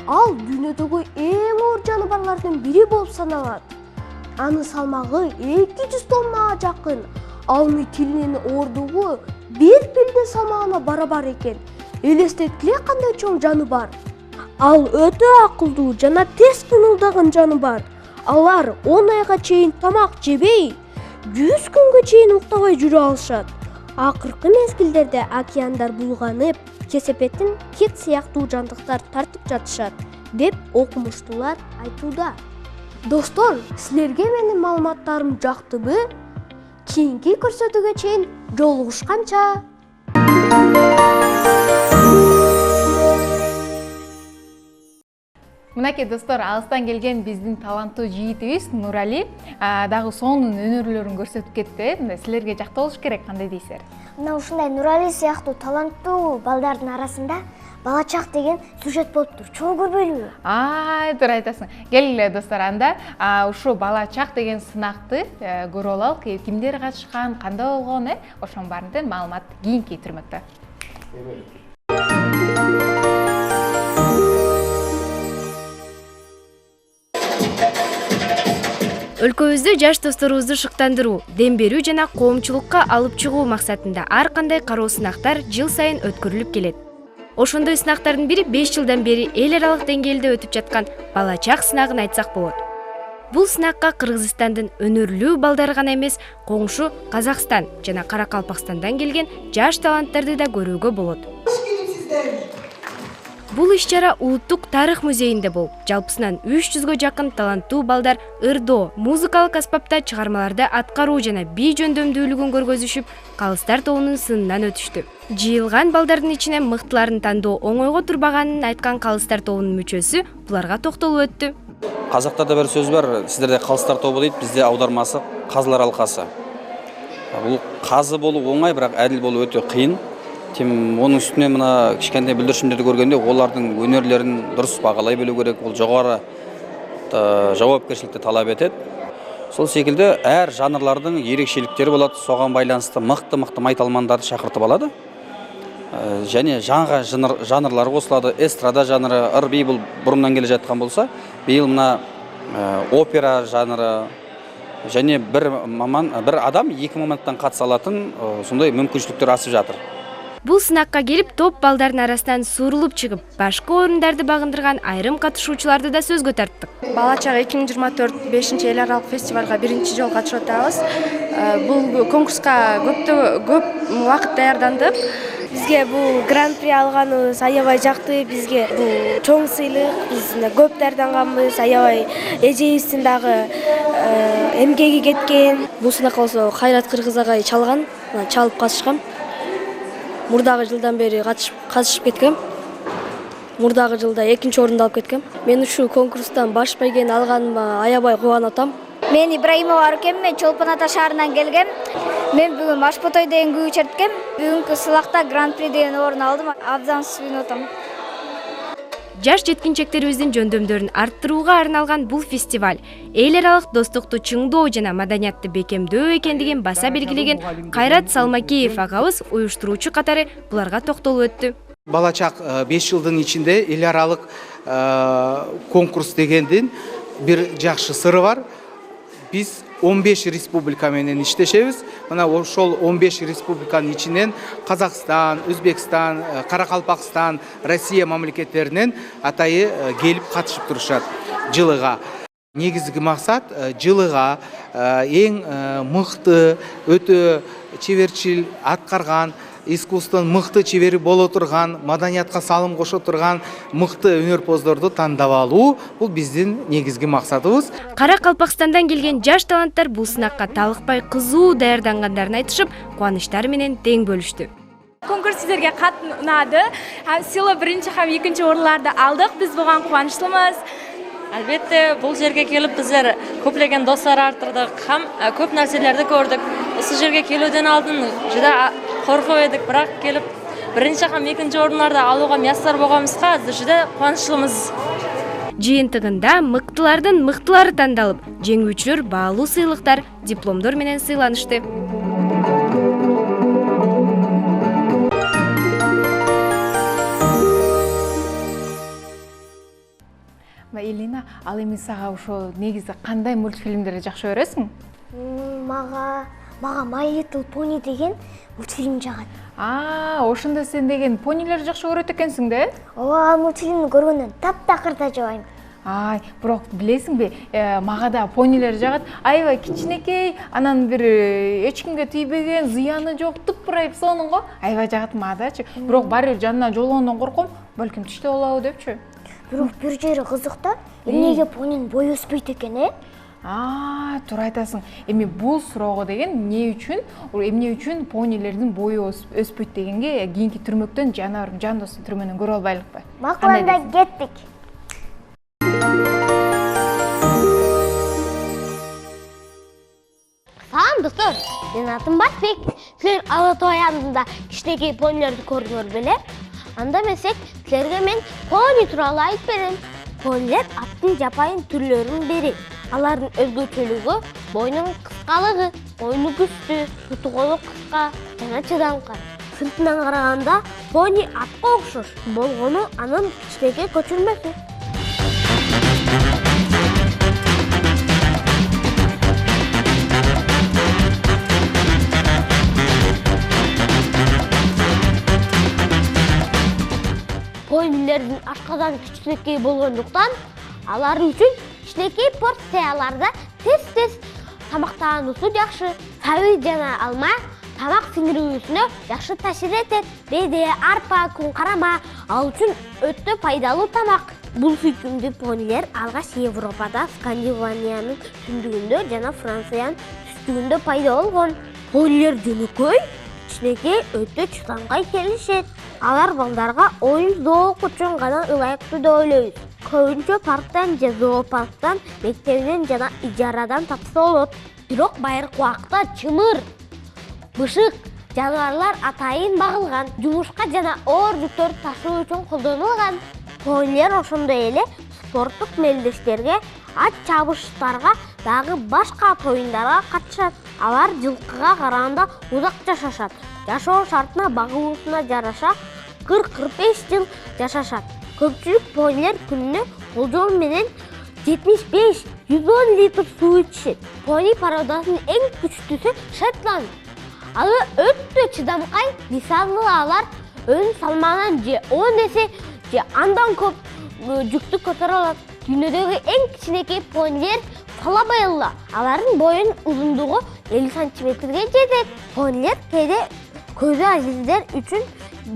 [SPEAKER 3] Ал дүйнөдөгү эң оор жаныбарлардын бири болуп саналат. Анын салмагы 200 тоннага жакын. Ал тилинин оордугу бир пилдин салмагына барабар экен. Элестеткиле кандай чоң жаныбар. Ал өтө акылдуу жана тез кыймылдаган жаныбар. Алар 10 айга чейин тамак жебей, 100 күнгө чейин уктабай жүрө алышат. Акыркы мезгилдерде океандар булганып, кесепетин кит сыяктуу жандыктар тартып жатышат, деп окумуштуулар айтууда. Достор, силерге менин маалыматтарым жактыбы? Кийинки көрсөтүүгө чейин жолугушканча.
[SPEAKER 1] Мынакей достор, алыстан келген биздин таланттуу жигитибиз Нурали дагы сонун өнөрлөрүн көрсөтүп кетти. Мындай силерге жактуу болуш керек, кандай дейсиздер?
[SPEAKER 2] Мына ушундай Нурали сыяктуу таланттуу балдардын арасында Бала чак деген сюжет болуптур. Чоң көрбөйлүбү?
[SPEAKER 1] Туура айтасың. Келгиле достор, анда ушу Бала чак деген сынакты көрүп алалык. Кимдер катышкан, кандай болгон, ошонун баарын маалымат кийинки түрмөктө.
[SPEAKER 4] Өлкөбүздө жаш досторубузду шыктандыруу, дем берүү жана коомчулукка алып чыгуу максатында ар кандай кароо сынактар жыл сайын өткөрүлүп келет. Ошондой сынактардын бири 5 жылдан бери эл аралык деңгээлде өтүп жаткан Бала чак сынагын айтсак болот. Бул сынакка Кыргызстандын өнөрлүү балдары гана эмес, коңшу Казакстан жана Каракалпакстандан келген жаш таланттарды да көрүүгө болот. Бул иш-чара Улуттук тарых музейинде болуп, жалпысынан 300гө жакын таланттуу балдар ырдоо, музыкалык аспапта чыгармаларды аткаруу жана бий жөндөмдүүлүгүн көргөзүшүп, калыстар тобунун сынынан өтүштү. Жыйылган балдардын ичинен мыктыларын тандоо оңойго турбаганын айткан калыстар тобунун мүчөсү буларга токтолуп өттү.
[SPEAKER 5] Казактарда бир сөз бар, сиздерде калыстар тобу дейт, бизде аудармасы казылар алкасы. Бул казы болуу оңай, бирок адил болуу өтө кыйын. Оның үстіне мына кішкентай бүлдіршіндерді көргенде олардың өнерлерін дұрыс бағалай білу керек, ол жоғары жауапкершілікті талап етеді. Сол секілді әр жанрлардың ерекшеліктері болады, соған байланысты мықты майталмандарды шақыртып алады. Және жаңа жанрлар қосылады, эстрада жанры, ыр-би бұл бұрыннан келе жатқан болса, биыл мына опера жанры, және бір адам екі мамандықтан қатыса алатын сондай мүмкіншіліктер асып жатыр.
[SPEAKER 4] Бул сынакка келип топ балдардын арасынан суурулуп чыгып, башкы орундарды багындырган айрым катышуучуларды да сөзгө тарттык.
[SPEAKER 6] Бала чак 2024 5-чи эл аралык фестивалга биринчи жолу катышып атабыз. Бул конкурска көп убакыт даярдандык.
[SPEAKER 7] Бизге бул гран-при алганыбыз аябай жакты, бизге бул чоң сыйлык, биз көп даярданганбыз, аябай эжебиздин дагы эмгеги кеткен.
[SPEAKER 6] Бул сынак болсо Кайрат Кыргыз агай чалган, чалып катышкам. Мурдагы жылдан бери катышып кеткем. Мурдагы жылда 2-чи орунду алып кеткем. Мен ушул конкурстан баш байгени алганыма аябай кубанып атам.
[SPEAKER 2] Мен Ибраимова Аркем, мен Чолпон Ата шаарынан келгем. Мен бүгүн Машботой деген күү черткем. Бүгүнкү сылакта гран-при деген орун алдым. Абдан сүйүнүп атам.
[SPEAKER 4] Жаш жеткинчектерибиздин жөндөмдөрүн арттырууга арналган бул фестиваль эл аралык достукту чыңдоо жана маданиятты бекемдөө экендигин баса белгилеген Кайрат Салмакеев агабыз уюштуруучу катары буларга токтолуп өттү.
[SPEAKER 8] Бала чак 5 жылдын ичинде эл аралык конкурс дегендин бир жакшы сыры бар. Биз 15 республика менен иштешебиз. Мына ошол 15 республиканын ичинен Казакстан, Өзбекстан, Каракалпакстан, Россия мамлекеттеринен атайы келип катышып турушат жылыга. Негизги максат жылыга эң мыкты, өтө чеберчил аткарган, искусствонун мыкты чебери боло турган, маданиятка салым кошо турган мыкты өнөрпоздорду тандап алуу бул биздин негизги максатыбыз.
[SPEAKER 4] Каракалпакстандан келген жаш таланттар бул сынакка талыкпай кызуу даярдангандарын айтышып, кубанычтары менен тең бөлүштү.
[SPEAKER 9] Конкурс сіздерге қатты ұнады. Сыйлы бірінші һәм екінші орынларды алдық. Біз бұған қуаныштымыз.
[SPEAKER 10] Әлбетте, бұл жерге келіп біздер көптеген достар арттырдық, һәм көп нәрселерді көрдік. Осы жерге келуден алдын жүдә қорқып едік, бірақ келіп бірінші һәм екінші орынларды алуға мияссар болғанымызға жүдә қуаныштымыз.
[SPEAKER 4] Жыйынтыгында мыктылардын мыктылары тандалып, жеңүүчүлөр баалуу сыйлыктар, дипломдор менен сыйланышты.
[SPEAKER 1] Элина, ал эми сага ошо негизи кандай мультфильмдерди жакшы көрөсүң?
[SPEAKER 2] Мага My Little Pony деген мультфильм жагат.
[SPEAKER 1] Ошондо сен деген понилерди жакшы көрөт экенсиң да?
[SPEAKER 2] Ооба, мультфильмди көргөндөн таптакырда жабайм.
[SPEAKER 1] Бирок билесиңби, мага да понилер жагат. Аябай кичинекей, анан бир эч кимге тийбеген, зыяны жок, тыпырайып сонун го. Аябай жагат мадачы. Бирок баары бир жанынан жолгондон корком, балким түштө болобу депчү.
[SPEAKER 2] Бирок бир жери кызык да, эмнеге понинин бою өспөйт экен,
[SPEAKER 1] Туура айтасың. Эми бул суроого деген эмне үчүн понилердин бою өспөйт дегенге кийинки түрмөктөн жандостун түрмөнөн көрө албайлыкпы?
[SPEAKER 2] Макул, анда кеттик. Салам, достор. Менин атым Батбек. Силер Ала Тоо аянында кичинекей понилерди көрдүңөр беле? Анда эмесек, силерге мен пони тууралуу айтып берем. Понилер аттын жапайын түрлөрүнүн бири. Алардын өзгөчөлүгү бойнун кыскалыгы, мойну күчтүү, буту колу кыска жана чыдамкан. Сыртынан караганда пони атка окшош болгону анын кичинекей көчүрмөсү. Понилердин ашказан кичинекей болгондуктан алар үчүн кичинекей порцияларда тез-тез тамактануусу жакшы. Сабый жана алма тамак сиңирүүсүнө жакшы таасир этет. Беде, арпа, күн карама ал үчүн өтө пайдалуу тамак. Бул сүйкүмдүү понилер алгач Европада, Скандинавиянын түндүгүндө жана Франциянын түштүгүндө пайда болгон. Понилер жөнөкөй, кичинекей, өтө чыдамкай келишет. Алар балдарга оюн-зоок үчүн гана ылайыктуу деп ойлойбуз. Көбүнчө парктан же зоопарктан, мектебинен жана ижарадан тапса болот. Бирок байыркы убакта чымыр, бышык жаныбарлар атайын багылган, жумушка жана оор жүктөрдү ташуу үчүн колдонулган. Понилер ошондой эле спорттук мелдештерге, ат чабыштарга, дагы башка тоюндарга катышат. Алар жылкыга караганда узак жашашат. Жашоо шартына багылуусуна жараша 40-45 жыл жашашат. Көпчүлүк понилер күнүнө болжол менен 75-110 литр суу ичишет. Пони породасынын эң күчтүүсү Шетланд. Алы өтө чыдамкай, мисалы алар өн салмагынан же 10 эсе же андан көп жүктү көтөрө алат. Дүйнөдөгү эң кичинекей понилер Фалабелла. Алардын боюнун узундугу 50 сантиметрге жетет. Понилер кээде көзү ажиздер үчүн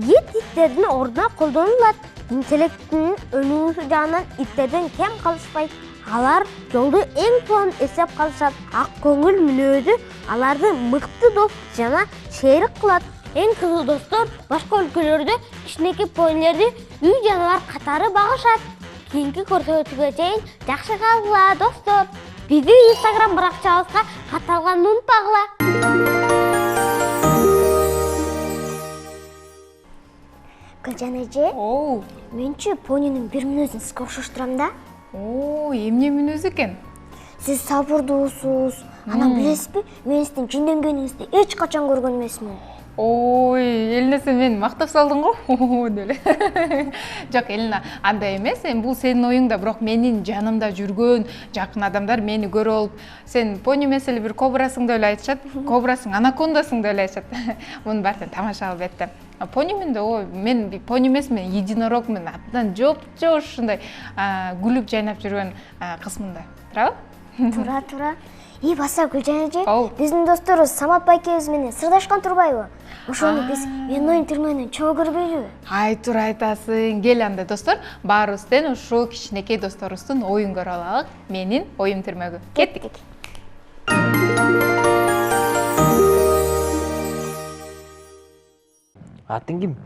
[SPEAKER 2] иттердин ордуна колдонулат. Интеллектинин өнүүсү жагынан иттерден кем калышпайт. Алар жолду эң сонун эстеп калышат. Ак көңүл мүнөзү аларды мыкты дос жана шерик кылат. Эң кызыгы достор, башка өлкөлөрдө кичинекей понилерди үй жаныбар катары багышат. Кийинки көрсөтүүгө чейин жакшы калгыла достор. Биздин Instagram баракчабызга катталганды унутпагыла. Гүлжан эже, менчи понинин бир мүнөзүн сизге окшоштурам да.
[SPEAKER 1] Эмне мүнөз экен?
[SPEAKER 2] Сиз сабырдуусуз. Анан билесизби, мен сиздин жинденгениңизди эч качан көргөн эмесмин.
[SPEAKER 1] Элине сен мени мактап салдың го деп эле. Жок, Элина, андай эмес. Эми бул сенин оюңда, бирок менин жанымда жүргөн жакын адамдар мени көрүп алып, сен пони эмес эле бир кобрасың деп эле айтышат. Кобрасың, анакондасың деп эле айтышат. Мунун баарын тамашалап эттим. Понимин да, ой, мен пони эмесмин, единорогмун. Абдан жоп-жоп ушундай гүлүп жайнап жүргөн кысмында. Туурабы?
[SPEAKER 2] Тура. Баса Гүлжан эже, биздин досторубуз Самат байкебиз менен сырдашкан турбайбы? Ошону биз менин оюн түрмөгүнөн чогуу көрбөйлүбү?
[SPEAKER 1] Ай, туура айтасың. Кел анда достор, баарыбыз тең ушул кичинекей досторубуздун оюн көрүп алайлык. Менин оюн түрмөгү. Кеттик.
[SPEAKER 11] Атың ким?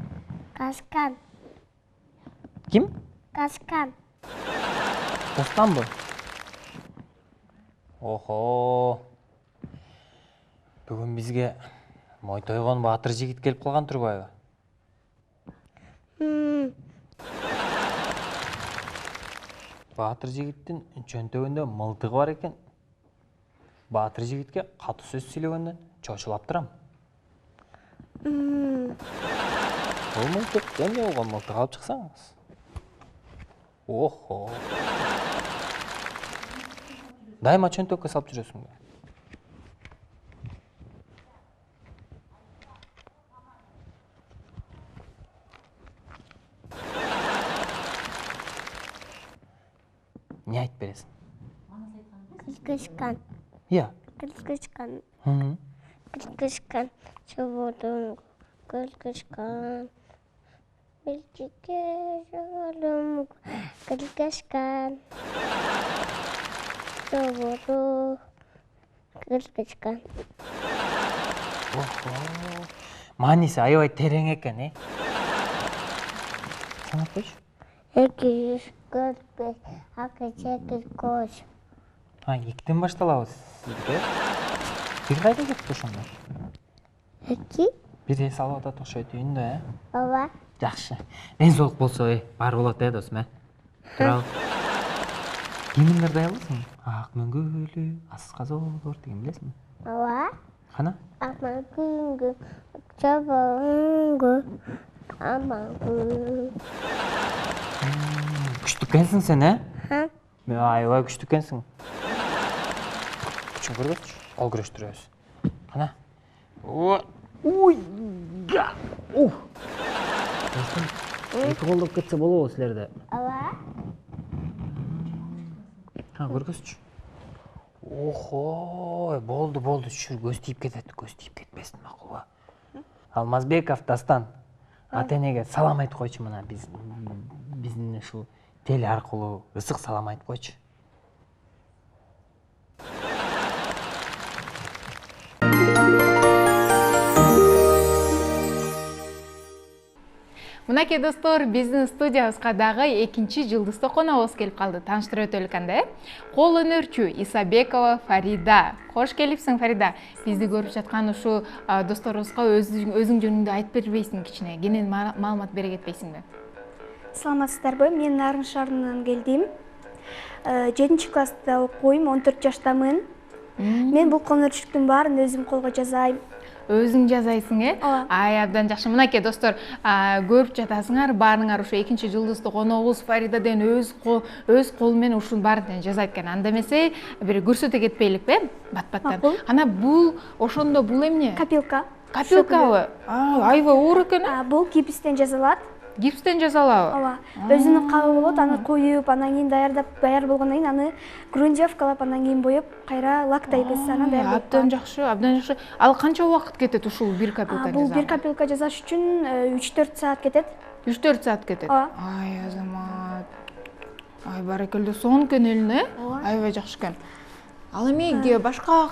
[SPEAKER 2] Кашкан.
[SPEAKER 11] Ким?
[SPEAKER 2] Кашкан.
[SPEAKER 11] Тостанбы? Охо. Бүгін бізге Мойтойгон Батыр жигит келип калган турбайбы? Батыр жигиттин чөнтөгүндө мылтыгы бар экен. Батыр жигитке катуу сөз сүйлөгөндөн чочулап турам. Бул мылтык эмне болгон мылтык алып чыксаңыз? Охо. Дайыма чөнтөккө салып жүрөсүң. Не айтып бересиң?
[SPEAKER 2] Кышкан.
[SPEAKER 11] Иә.
[SPEAKER 2] Кышкан. Кышкан. Чободун кышкан. Белчикке жагалым кышкан. Чободу кышкан.
[SPEAKER 11] Охо. Мааниси аябай терең экен, Санап койчу.
[SPEAKER 2] 2, 3, 4, 5, 6, 7, 8.
[SPEAKER 11] Экиден башталабыз сизге. Бир кайда кетти ошондо?
[SPEAKER 2] Эки?
[SPEAKER 11] Бир эс алып атат окшойт үйүндө,
[SPEAKER 2] Ооба.
[SPEAKER 11] Жакшы. Ден соолук болсо, бар болот, досум, Туралы. Кимдер даялысың? Ак мөңгөлү, асқа зор деген билесиңби?
[SPEAKER 2] Ооба.
[SPEAKER 11] Кана?
[SPEAKER 2] Ак мөңгөлү, чабаңгы, амаңгы.
[SPEAKER 11] Күчтүү экенсиң сен, Аябай күчтүү экенсиң. Күчүн көргөзчү. Кол күрөштүрөбүз. Кана? Ой! Эки колдоп кетсе болобу силерде?
[SPEAKER 2] Ооба.
[SPEAKER 11] Көргөзчү. Охо, болду, түшүр, көз тийип кетет, көз тийип кетпесин, макулбу? Алмазбеков Дастан, ата-энеге салам айтып койчу, мына биздин ушул теле аркылуу ысык салам айтып койчу.
[SPEAKER 1] Мынакей достор, биздин студиябызга дагы экинчи жылдызды коногубуз келип калды. Тааныштырып өтөлүк анда, Кол өнөрчү Исабекова Фарида. Кош келипсиң, Фарида. Бизди көрүп жаткан ушу досторубузга өзүң жөнүндө айтып бербейсиң кичине, кенен маалымат бере кетпейсиңби?
[SPEAKER 12] Саламатсыздарбы? Мен Нарын шаарынан келдим. 7 класста окуйм, 14 жаштамын. Мен бул конөрчүлүктүн баарын өзүм колго жазайм.
[SPEAKER 1] Өзүң жазайсың, Ай, абдан жакшы. Мынакей достор, көрүп жатасыңар, баарыңар ушу экинчи жылдызды коногубуз Фаридаден өз колу менен ушунун баарын жазайт экен. Анда эмесе бир көрсөтө кетпейликпи? Бат-баттан. Ана бул ошондо бул эмне?
[SPEAKER 12] Копилка.
[SPEAKER 1] Копилкабы? Аябай оор экен.
[SPEAKER 12] Бул гипстен жазылат.
[SPEAKER 1] Гипстен жазалабы?
[SPEAKER 12] Ооба. Өзүнүн кабы болот, аны коюп, анан кийин даяр болгондон кийин аны грундировкалап, анан кийин боеп, кайра лактайбыз, анан даяр болуп калат.
[SPEAKER 1] Абдан жакшы, абдан жакшы. Ал канча убакыт кетет ушул бир копилка жазган?
[SPEAKER 12] Бул бир копилка жасаш үчүн 3-4 саат кетет.
[SPEAKER 1] 3-4 саат кетет? Ай, азамат. Ай, баракелде, сонун экен элине, Аябай жакшы экен. Ал эми башка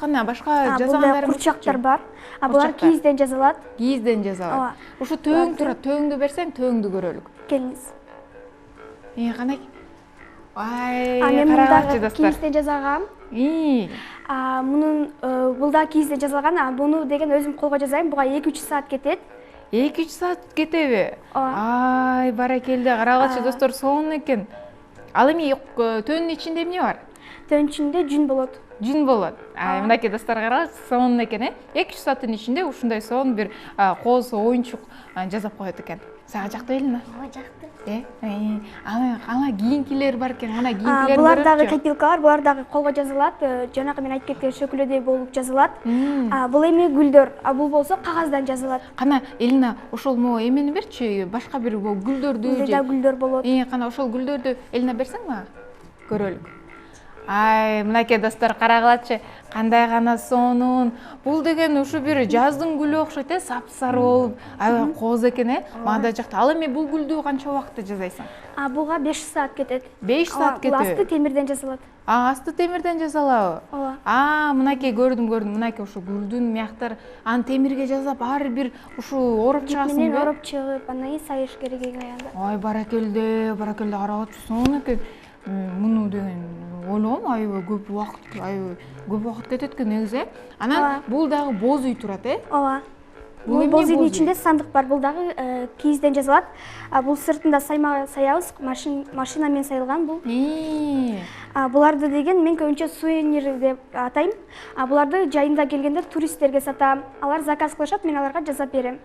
[SPEAKER 1] жазгандар
[SPEAKER 12] курчактар бар. Булар кийизден жазылат.
[SPEAKER 1] Кийизден жазылат. Ушу төөң турат, төөңдү берсең, төөңдү көрөлүк.
[SPEAKER 12] Келиңиз.
[SPEAKER 1] Канай? Ай,
[SPEAKER 12] мен
[SPEAKER 1] карагачы достор.
[SPEAKER 12] Кийизден жазалгам. Бул да кийизден жазылган. Буну деген өзүм колго жазайм. Буга 2-3 саат кетет.
[SPEAKER 1] 2-3 саат кетеби? Ай, баракелде, карагачы достор, сонун экен. Ал эми төөнүн ичинде эмне бар?
[SPEAKER 12] Төөнүн ичинде жүн болот.
[SPEAKER 1] жүн болот. Мынакей достор караңыз, сонун экен, 2-3 сааттын ичинде ушундай сонун бир кооз оюнчук жасап коет экен. Сага жакты элина?
[SPEAKER 2] Ооба, жакты.
[SPEAKER 1] Ана кийинкилер бар экен, ана кийинкилер.
[SPEAKER 12] Булар дагы кепилкалар, булар дагы колго жазылат. Жанагы мен айтып кеткен шөкүлөдөй болуп жазылат. Бул эми гүлдөр, бул болсо кагаздан жазылат.
[SPEAKER 1] Кана Элина, ошол эмени берчи, башка бир гүлдөрдү
[SPEAKER 12] Бул да гүлдөр болот.
[SPEAKER 1] Кана ошол гүлдөрдү Элина берсең мага? Көрөлүк. Мынакей достор, карагылачы, кандай гана сонун. Бул деген ушу бир жаздын гүлү окшойт, сапсары болуп, аябай кооз экен, Мага да жакты. Ал эми бул гүлдү канча убакытта жасайсың?
[SPEAKER 12] Буга 5 саат кетет.
[SPEAKER 1] 5 саат кетет.
[SPEAKER 12] Бул асты темирден жасалат.
[SPEAKER 1] Асты темирден жасалабы?
[SPEAKER 12] Ооба.
[SPEAKER 1] Мынакей көрдүм. Мынакей ушу гүлдүн мияктары аны темирге жасап, ар бир ушу ороп чыгасың
[SPEAKER 12] Менен
[SPEAKER 1] бе?
[SPEAKER 12] ороп чыгып, андан кийин сайыш керек аянда.
[SPEAKER 1] Баракелде, карагачы, сонун экен. Муну деген ойлогом, аябай көп убакыт кетет экен негизи. Анан бул дагы боз үй турат,
[SPEAKER 12] Ооба. Бул боз үйдүн ичинде сандык бар. Бул дагы кийизден жасалат. Бул сыртында саябыз, машинамен сайылган бул. Буларды деген мен көбүнчө сувенир деп атайм. Буларды жайында келгенде туристтерге сатам. Алар заказ кылышат, мен аларга жасап берем.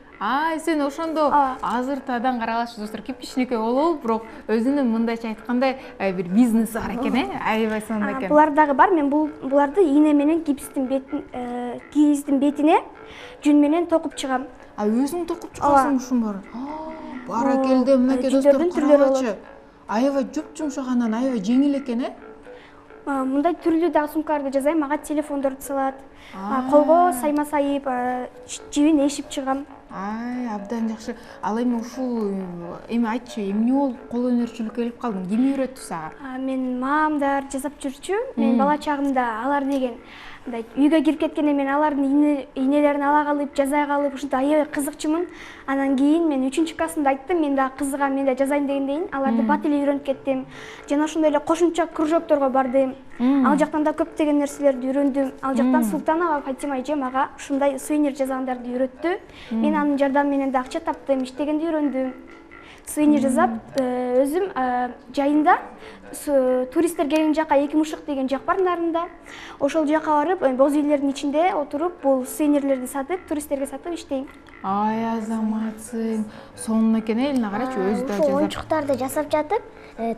[SPEAKER 1] Сен ошондо азыртадан каралачы достор, кичинекей болобу, бирок өзүнүн мындайча айтканда бир бизнеси бар экен, аябай сонун экен.
[SPEAKER 12] Булар дагы бар. Мен буларды ийне менен кийиздин бетине жүн менен токуп чыгам.
[SPEAKER 1] Өзүң токуп чыгасың ушун баары? Баракелде, мынакей достор, карагачы. Аябай жуп-жумшак, анан аябай жеңил экен,
[SPEAKER 12] Мындай түрлүү дагы сумкаларды жасайм, ага телефондорду салат. Колго сайма сайып, жибин эшип чыгам.
[SPEAKER 1] Абдан жакшы. Ал эми ушул айтчы, эмне болуп кол өнөрчүлүккө келип калдың? Ким үйрөттү сага?
[SPEAKER 12] Мен мамамдар жасап жүрчү. Мен бала чагымда алар деген үйгө кирип кеткенде мен алардын ийнелерин ала калып, жазай калып, ушундай аябай кызыкчумун. Анан кийин мен 3-классымда айттым, мен да кызыгам, мен да жазайын дегендейин. Аларды бат эле үйрөнүп кеттим. Жана ошондой эле кошумча кружокторго бардым. Ал жактан да көптөгөн нерселерди үйрөндүм. Ал жактан Султанова Фатима эжем ага ушундай сувенир жасагандарды үйрөттү. Мен анын жардамы менен да акча таптым, иштегенди үйрөндүм. Сувенир жасап, өзүм жайында туристтер келген жака Эки Мушук деген жак бар нарында. Ошол жака барып, боз үйлөрдүн ичинде отуруп, бул сувенирлерди сатып, туристтерге сатып иштейм.
[SPEAKER 1] Азаматсың. Сонун экен, Элина, карачы, өзү да
[SPEAKER 2] Ошол оюнчуктарды жасап жатып,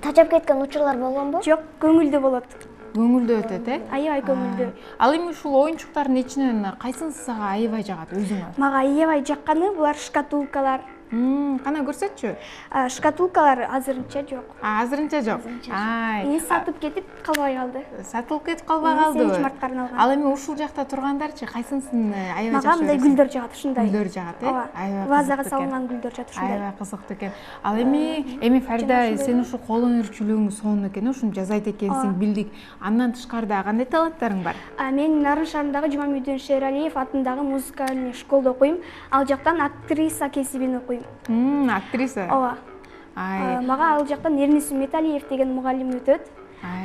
[SPEAKER 2] тажап кеткен учурлар болгонбу?
[SPEAKER 12] Жок, көңүлдүү болот.
[SPEAKER 1] Көңүлдүү өтөт,
[SPEAKER 12] Аябай көңүлдүү.
[SPEAKER 1] Ал эми ушул оюнчуктардын ичинен кайсынысы сага аябай жагат өзүңө?
[SPEAKER 12] Мага аябай жакканы булар шкатулкалар.
[SPEAKER 1] Кана көрсөтчү?
[SPEAKER 12] Шкатулкалар азырынча жок.
[SPEAKER 1] Азырынча жок.
[SPEAKER 12] Сатып кетип калбай калды.
[SPEAKER 1] Сатылып кетип калбай калды.
[SPEAKER 12] 8 мартка арналган.
[SPEAKER 1] Ал эми ушул жакта тургандарчы кайсынысын аябай жакшы?
[SPEAKER 12] Мага мындай гүлдөр жагат, ушундай.
[SPEAKER 1] Гүлдөр жагат,
[SPEAKER 12] Ооба. Вазага салынган гүлдөр жагат, ушундай.
[SPEAKER 1] Аябай кызыктуу экен. Ал эми Фарида, сен ушул кол өнөрчүлүгүң сонун экен, ушуну жасайт экенсиң, билдик. Андан тышкарыда кандай таланттарың бар?
[SPEAKER 12] Мен Нарын шаарындагы Жумамүдүн Шералиев атындагы музыкалный школдо окуйм. Ал жактан актриса кесибин окуйм.
[SPEAKER 1] Актриса?
[SPEAKER 12] Ооба. Мага ал жактан Эрнис Металиев деген мугалим өтөт.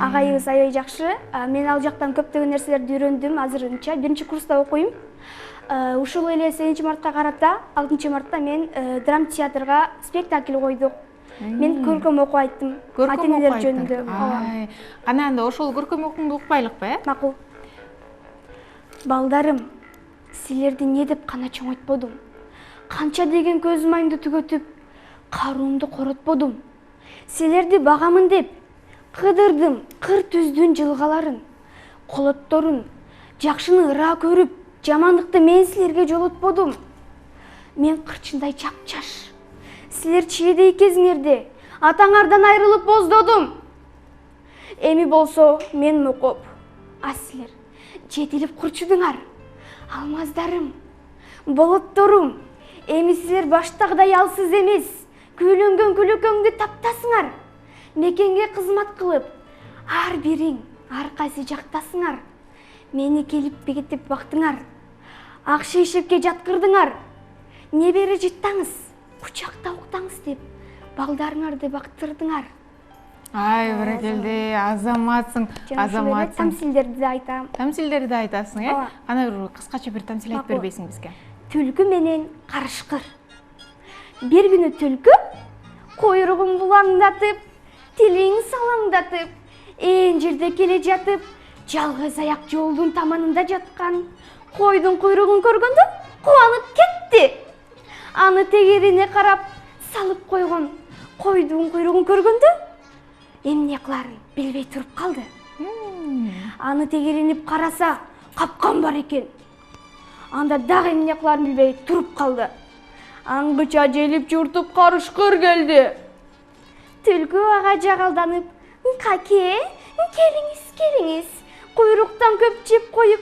[SPEAKER 12] Агайыбыз аябай жакшы. Мен ал жактан көптөгөн нерселерди үйрөндүм. Азырынча 1-курста окуйм. Ушул эле 7-мартка карата, 6-мартта мен драм театрга спектакль койдук. Мен көркөм окуу айттым. Ата-энелер жөнүндө.
[SPEAKER 1] Кана анда ошол көркөм окууңду укпайлыкпы,
[SPEAKER 12] Макул. Балдарым, силерди не деп кана чоңойтподум. Канча деген көз майымды түгөтүп, каруумду коротподум. Силерди багамын деп, кыдырдым кыр түздүн жылгаларын, колотторун, жакшыны ыра көрүп, жамандыкты мен силерге жолотподум. Мен кырчындай жапчаш. Силер чийедей кезиңерде атаңардан айрылып боздодум. Эми болсо мен мокоп, силер жетилип курчудуңар. Алмаздарым, болотторум, эми силер баштагыдай алсыз эмес, күүлөнгөн күлөкөңдү таптасыңар. Мекенге кызмат кылып, ар бириң ар кайсы жактасыңар. Мени келип бекетип бактыңар. Ак шейшепке жаткырдыңар. Небери жыттаңыз, кучакта уктаңыз деп балдарыңарды бактырдыңар.
[SPEAKER 1] Баракелде, азаматсың, азаматсың.
[SPEAKER 12] Тамсилдерди да айтам.
[SPEAKER 1] Тамсилдерди да айтасың, Кана бир кыскача бир тамсил айтып бербейсиң бизге?
[SPEAKER 12] Түлкү менен карышкыр. Бир күнү түлкү койругун булаңдатып, тилин салаңдатып, ээн жерде келе жатып, жалгыз аяк жолдун таманында жаткан койдун куйругун көргөндө кубанып кетти. Аны тегерине карап салып койгон койдун куйругун көргөндө эмне кыларын билбей туруп калды. Аны тегеринип караса, капкан бар экен. Анда дагы эмне кыларын билбей туруп калды. Аңгыча желип журтуп карышкыр келди. Түлкү ага жагалданып, "Каке, келиңиз, куйруктан көп жеп коюп,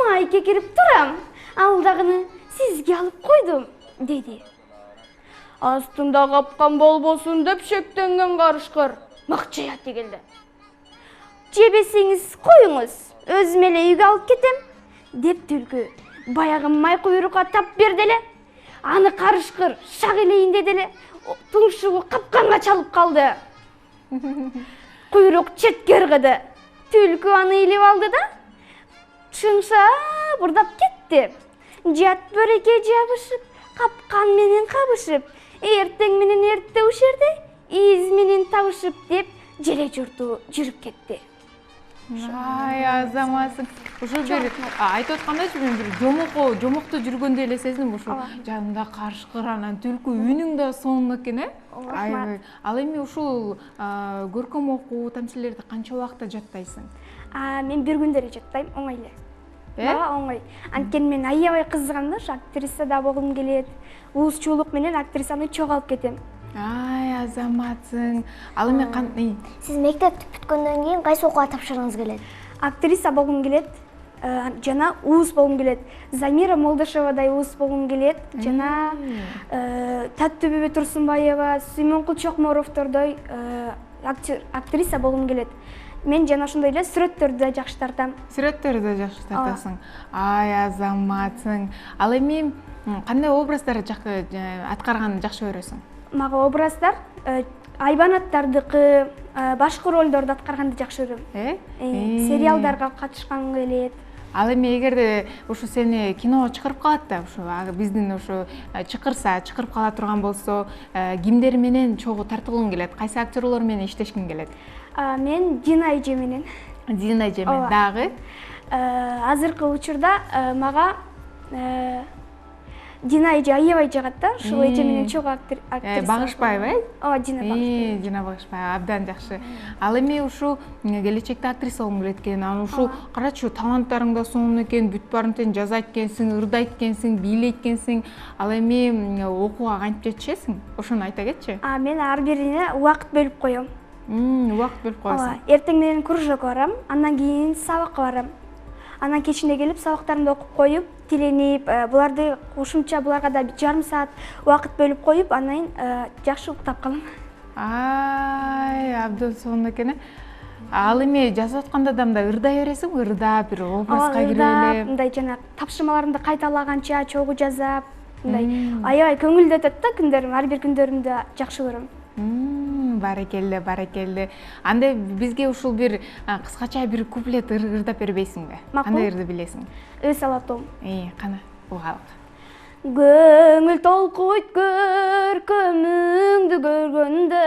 [SPEAKER 12] май кекирип турам. Ал дагыны сизге алып койдум", деди. Астында капкан болбосун деп шектенген карышкыр макчая тигилди. "Жебесеңиз коюңуз, өзүм эле үйгө алып кетем", деп түлкү баягы май куйрукка тап берди эле. Аны карышкыр шак элейин деди эле, тумшугу капканга чалып калды. Куйрук четке ыргыды. Түлкү аны илип алды да шыңша бурдап кетти. Жат бөреке жабышып, капкан менен кабышып, эртең менен эрте ушерде из менен табышып деп желе журту жүрүп кетти.
[SPEAKER 1] Ай, азаматсың. Ушул бир айтып аткандачы мен бир жомокту жүргөндө эле сездим. Ушул жанында карышкыр, анан түлкү үнүң да сонун экен, э? Аябай. Ал эми ушул көркөм окуу тамсилерди канча убакытта жаттайсың?
[SPEAKER 12] Мен бир күндөрү жаттайм, оңой эле. Мага оңой. Анткени мен аябай кызыгам да, актриса да болгум келет. Уузчулук менен актрисаны чоголуп кетем.
[SPEAKER 1] Ай, азаматсың. Ал эми
[SPEAKER 2] Сиз мектепти бүткөндөн кийин кайсы окууга тапшыргыңыз келет?
[SPEAKER 12] Актриса болгум келет, жана ууз болгум келет. Замира Молдошевадай ууз болгум келет, жана Таттүбүбө Турсунбаева, Сүймөнкул Чокморовдордой актриса болгум келет. Мен жана ошондой эле сүрөттөрдү да жакшы тартам.
[SPEAKER 1] Сүрөттөрдү да жакшы тартасың. Ай, азаматсың. Ал эми кандай образдар аткарганды жакшы көрөсүң?
[SPEAKER 12] Мага образдар айбанаттардыкы, башкы ролдорду аткарганды жакшы көрөм. Сериалдарга катышкан келет.
[SPEAKER 1] Ал эми эгерде ушу сени киного чакырып калат да, ушу биздин ушу чакырып кала турган болсо, кимдер менен чогуу тартылгың келет? Кайсы актерлор менен иштешкиң келет?
[SPEAKER 12] Мен Дина эже менен.
[SPEAKER 1] Дина эже менен дагы?
[SPEAKER 12] Азыркы учурда мага Дина эже аябай жагат да, ушул эже менен чогуу актриса.
[SPEAKER 1] Багышбаева, э?
[SPEAKER 12] Ооба, Дина Багышбаева.
[SPEAKER 1] Дина Багышбаева, абдан жакшы. Ал эми ушу келечекте актриса болгум келет экен. Анан ушу карачы, таланттарың да сонун экен, бүт баарын тең жазайт экенсиң, ырдайт экенсиң, бийлейт экенсиң. Ал эми окууга кантип жетишесиң? Ошону айта кетчи.
[SPEAKER 12] Мен ар бирине убакыт бөлүп коем.
[SPEAKER 1] Убакыт бөлүп коесуң.
[SPEAKER 12] Эртең менен кружокко барам, андан кийин сабакка барам. Анан кечинде келип сабактарымды окуп коюп, тиленип, буларды кошумча буларга да жарым саат убакыт бөлүп коюп, анан жакшы уктап калам.
[SPEAKER 1] Ай, абдан сонун экен. Ал эми жазып атканда да мындай ырдай бересиңби? Ырдап, бир образга кирип эле.
[SPEAKER 12] Мындай жана тапшырмаларымды кайталаганча чогуу жазап, мындай аябай көңүлдүү өтөт да күндөрүм, ар бир күндөрүмдү жакшы көрөм.
[SPEAKER 1] Барекелде, барекелде. Анда бизге ушул бир кыскача бир куплет ырдап бербейсиңби? Кандай ырды билесиң?
[SPEAKER 12] Өз алатом.
[SPEAKER 1] Кана, угалык.
[SPEAKER 12] Көңүл толкуйт көркөмүңдү көргөндө,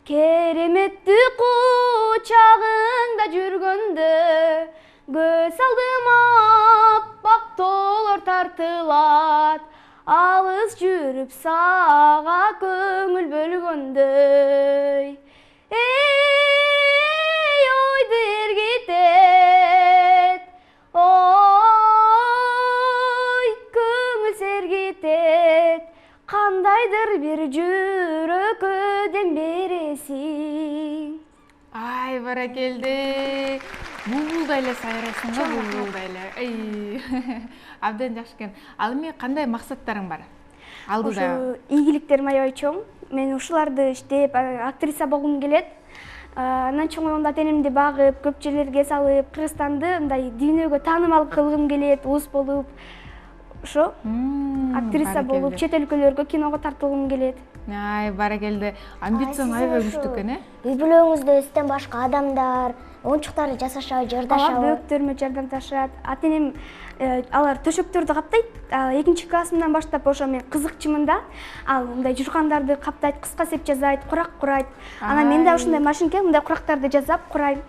[SPEAKER 12] кереметти кучагыңда жүргөндө, көз алдыма аппак тоолор тартылат, алыс жүрүп сага көңүл бөлгөндөй. Эй, ойду эргитет, ой, көңүл сергитет, кандайдыр бир жүрөккө дем бересиң.
[SPEAKER 1] Ай, баракелде. Булбулдай эле сайрайсың го, булбулдай эле. Абдан жакшы экен. Ал эми кандай максаттарың бар? Алдыда.
[SPEAKER 12] Ийгиликтерим аябай чоң. Мен ушуларды иштеп, актриса болгум келет. Анан чоңойгондо тенемди багып, көп жерлерге салып, Кыргызстанды мындай дүйнөгө таанымал кылгым келет, уус болуп. Ошо актриса болуп, чет өлкөлөргө киного тартылгым келет.
[SPEAKER 1] Ай, баракелде. Амбицияң аябай күчтүү экен, э?
[SPEAKER 2] Биз билүүңүздө өстөн башка адамдар, оюнчуктар жасашабы, жардашабы?
[SPEAKER 12] Бөөктөрүмө жардамдашат. Атенем алар төшөктөрдү каптайт. 2-классымдан баштап ошо мен кызыкчымын да. Ал мындай жургандарды каптайт, кыска сеп жазайт, курак курайт. Анан мен да ушундай машинке мындай курактарды жазап курайм.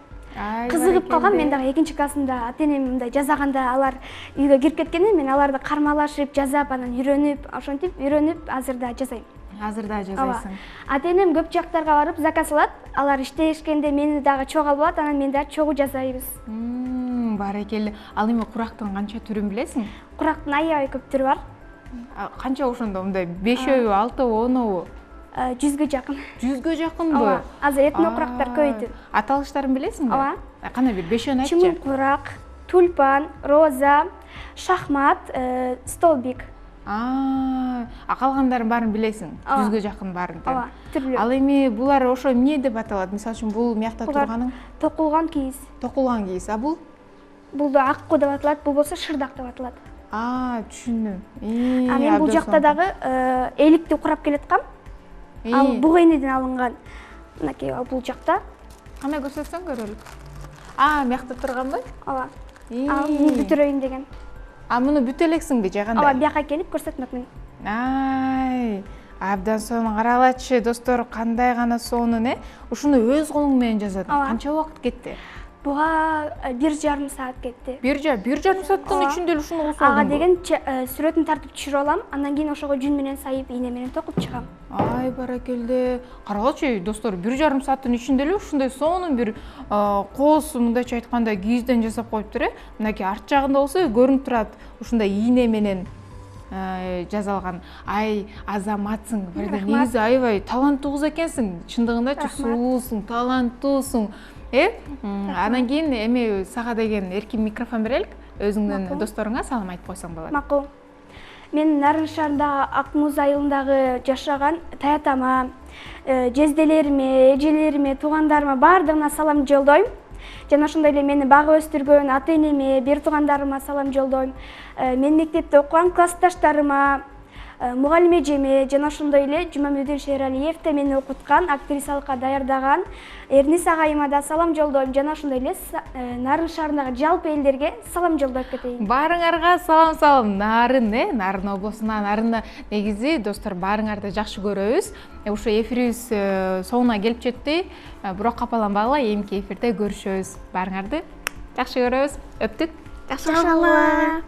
[SPEAKER 12] кызыгып калгам. Мен дагы 2-классымда ата энем мындай жазаганда алар үйгө кирип кеткенде мен аларды кармалашып, жазап, анан үйрөнүп, ошентип үйрөнүп азыр да жазайм.
[SPEAKER 1] Азыр да жазайсың.
[SPEAKER 12] Ата энем көп жактарга барып заказ алат. Алар иштешкенде мени дагы чогуу алып алат, анан мен дагы чогуу жазайбыз.
[SPEAKER 1] Барекелде. Ал эми курактын канча түрүн билесиң?
[SPEAKER 12] Курактын аябай көп түрү бар.
[SPEAKER 1] Канча ошондо мындай 5-өбү, 6-ыбы, 10-убу?
[SPEAKER 12] 100гө жакын.
[SPEAKER 1] 100гө жакынбы?
[SPEAKER 12] Азыр этно курактар көбөйдү.
[SPEAKER 1] Аталыштарын билесиңби?
[SPEAKER 12] Ооба.
[SPEAKER 1] Кандай бир 5-өн айтчы.
[SPEAKER 12] Чымын курак, тульпан, роза, шахмат, столбик.
[SPEAKER 1] Калгандарын баарын билесиң? 100гө жакын баарын.
[SPEAKER 12] Ооба, түрлүү.
[SPEAKER 1] Ал эми булар ошо эмне деп аталат? Мисалы үчүн бул мыякта турганың
[SPEAKER 12] токулган кийиз.
[SPEAKER 1] Токулган кийиз. А бул?
[SPEAKER 12] Бул да акку деп аталат, бул болсо шырдак деп аталат.
[SPEAKER 1] Түшүндүм.
[SPEAKER 12] Мен бул жакта дагы эликти курап келаткам. Ал буга энеден алынган. Мынакей бул жакта.
[SPEAKER 1] Кандай көрсөтсөң көрөлүк. Мыякта турганбы?
[SPEAKER 12] Ооба. Муну бүтүрөйүн деген.
[SPEAKER 1] Муну бүтө элексиңби же кандай?
[SPEAKER 12] Ооба, бияка келип көрсөтмөкмүн.
[SPEAKER 1] Абдан сонун каралачы достор, кандай гана сонун, Ушуну өз колуң менен жаздың. Канча убакыт кетти?
[SPEAKER 12] Буга 1,5 саат кетти.
[SPEAKER 1] 1,5 сааттын ичинде эле ушуну кылсаң.
[SPEAKER 12] Ага деген сүрөтүн тартып түшүрүп алам, андан кийин ошого жүн менен сайып, ийне менен токуп чыгам.
[SPEAKER 1] Баракелде. Карагылчы достор, 1,5 сааттын ичинде эле ушундай сонун бир кооз, мындайча айтканда кийизден жасап коюптур. Мынакей арт жагында болсо көрүнүп турат, ушундай ийне менен жазалган. Азаматсың. Негизи аябай таланттуу кыз экенсиң. Чындыгындачы сулуусуң, таланттуусуң. Анан кийин эми сага деген эркин микрофон берелик. Өзүңдүн досторуңа салам айтып койсоң болот.
[SPEAKER 12] Макул. Мен Нарын шаарындагы Ак Муз айылындагы жашаган таятама, жезделериме, эжелериме, туугандарыма баардыгына салам жолдойм. Жана ошондой эле мени багып өстүргөн ата энеме, бир туугандарыма салам жолдойм. Мен мектепте окуган классташтарыма, мугалим эжеме, жана ошондой эле Жумамедин Шералиевте мени окуткан, актрисалыкка даярдаган Эрнис агайыма да салам жолдойм. Жана ошондой эле Нарын шаарындагы жалпы элдерге салам жолдоп кетейин.
[SPEAKER 1] Баарыңарга салам. Нарын облусуна, Нарында негизи достор баарыңарды жакшы көрөбүз. Ушу эфирибиз соңуна келип жетти. Бирок капаланбагыла, эмки эфирде көрүшөбүз. Баарыңарды жакшы көрөбүз. Өптүк.
[SPEAKER 12] Жакшы калгыла.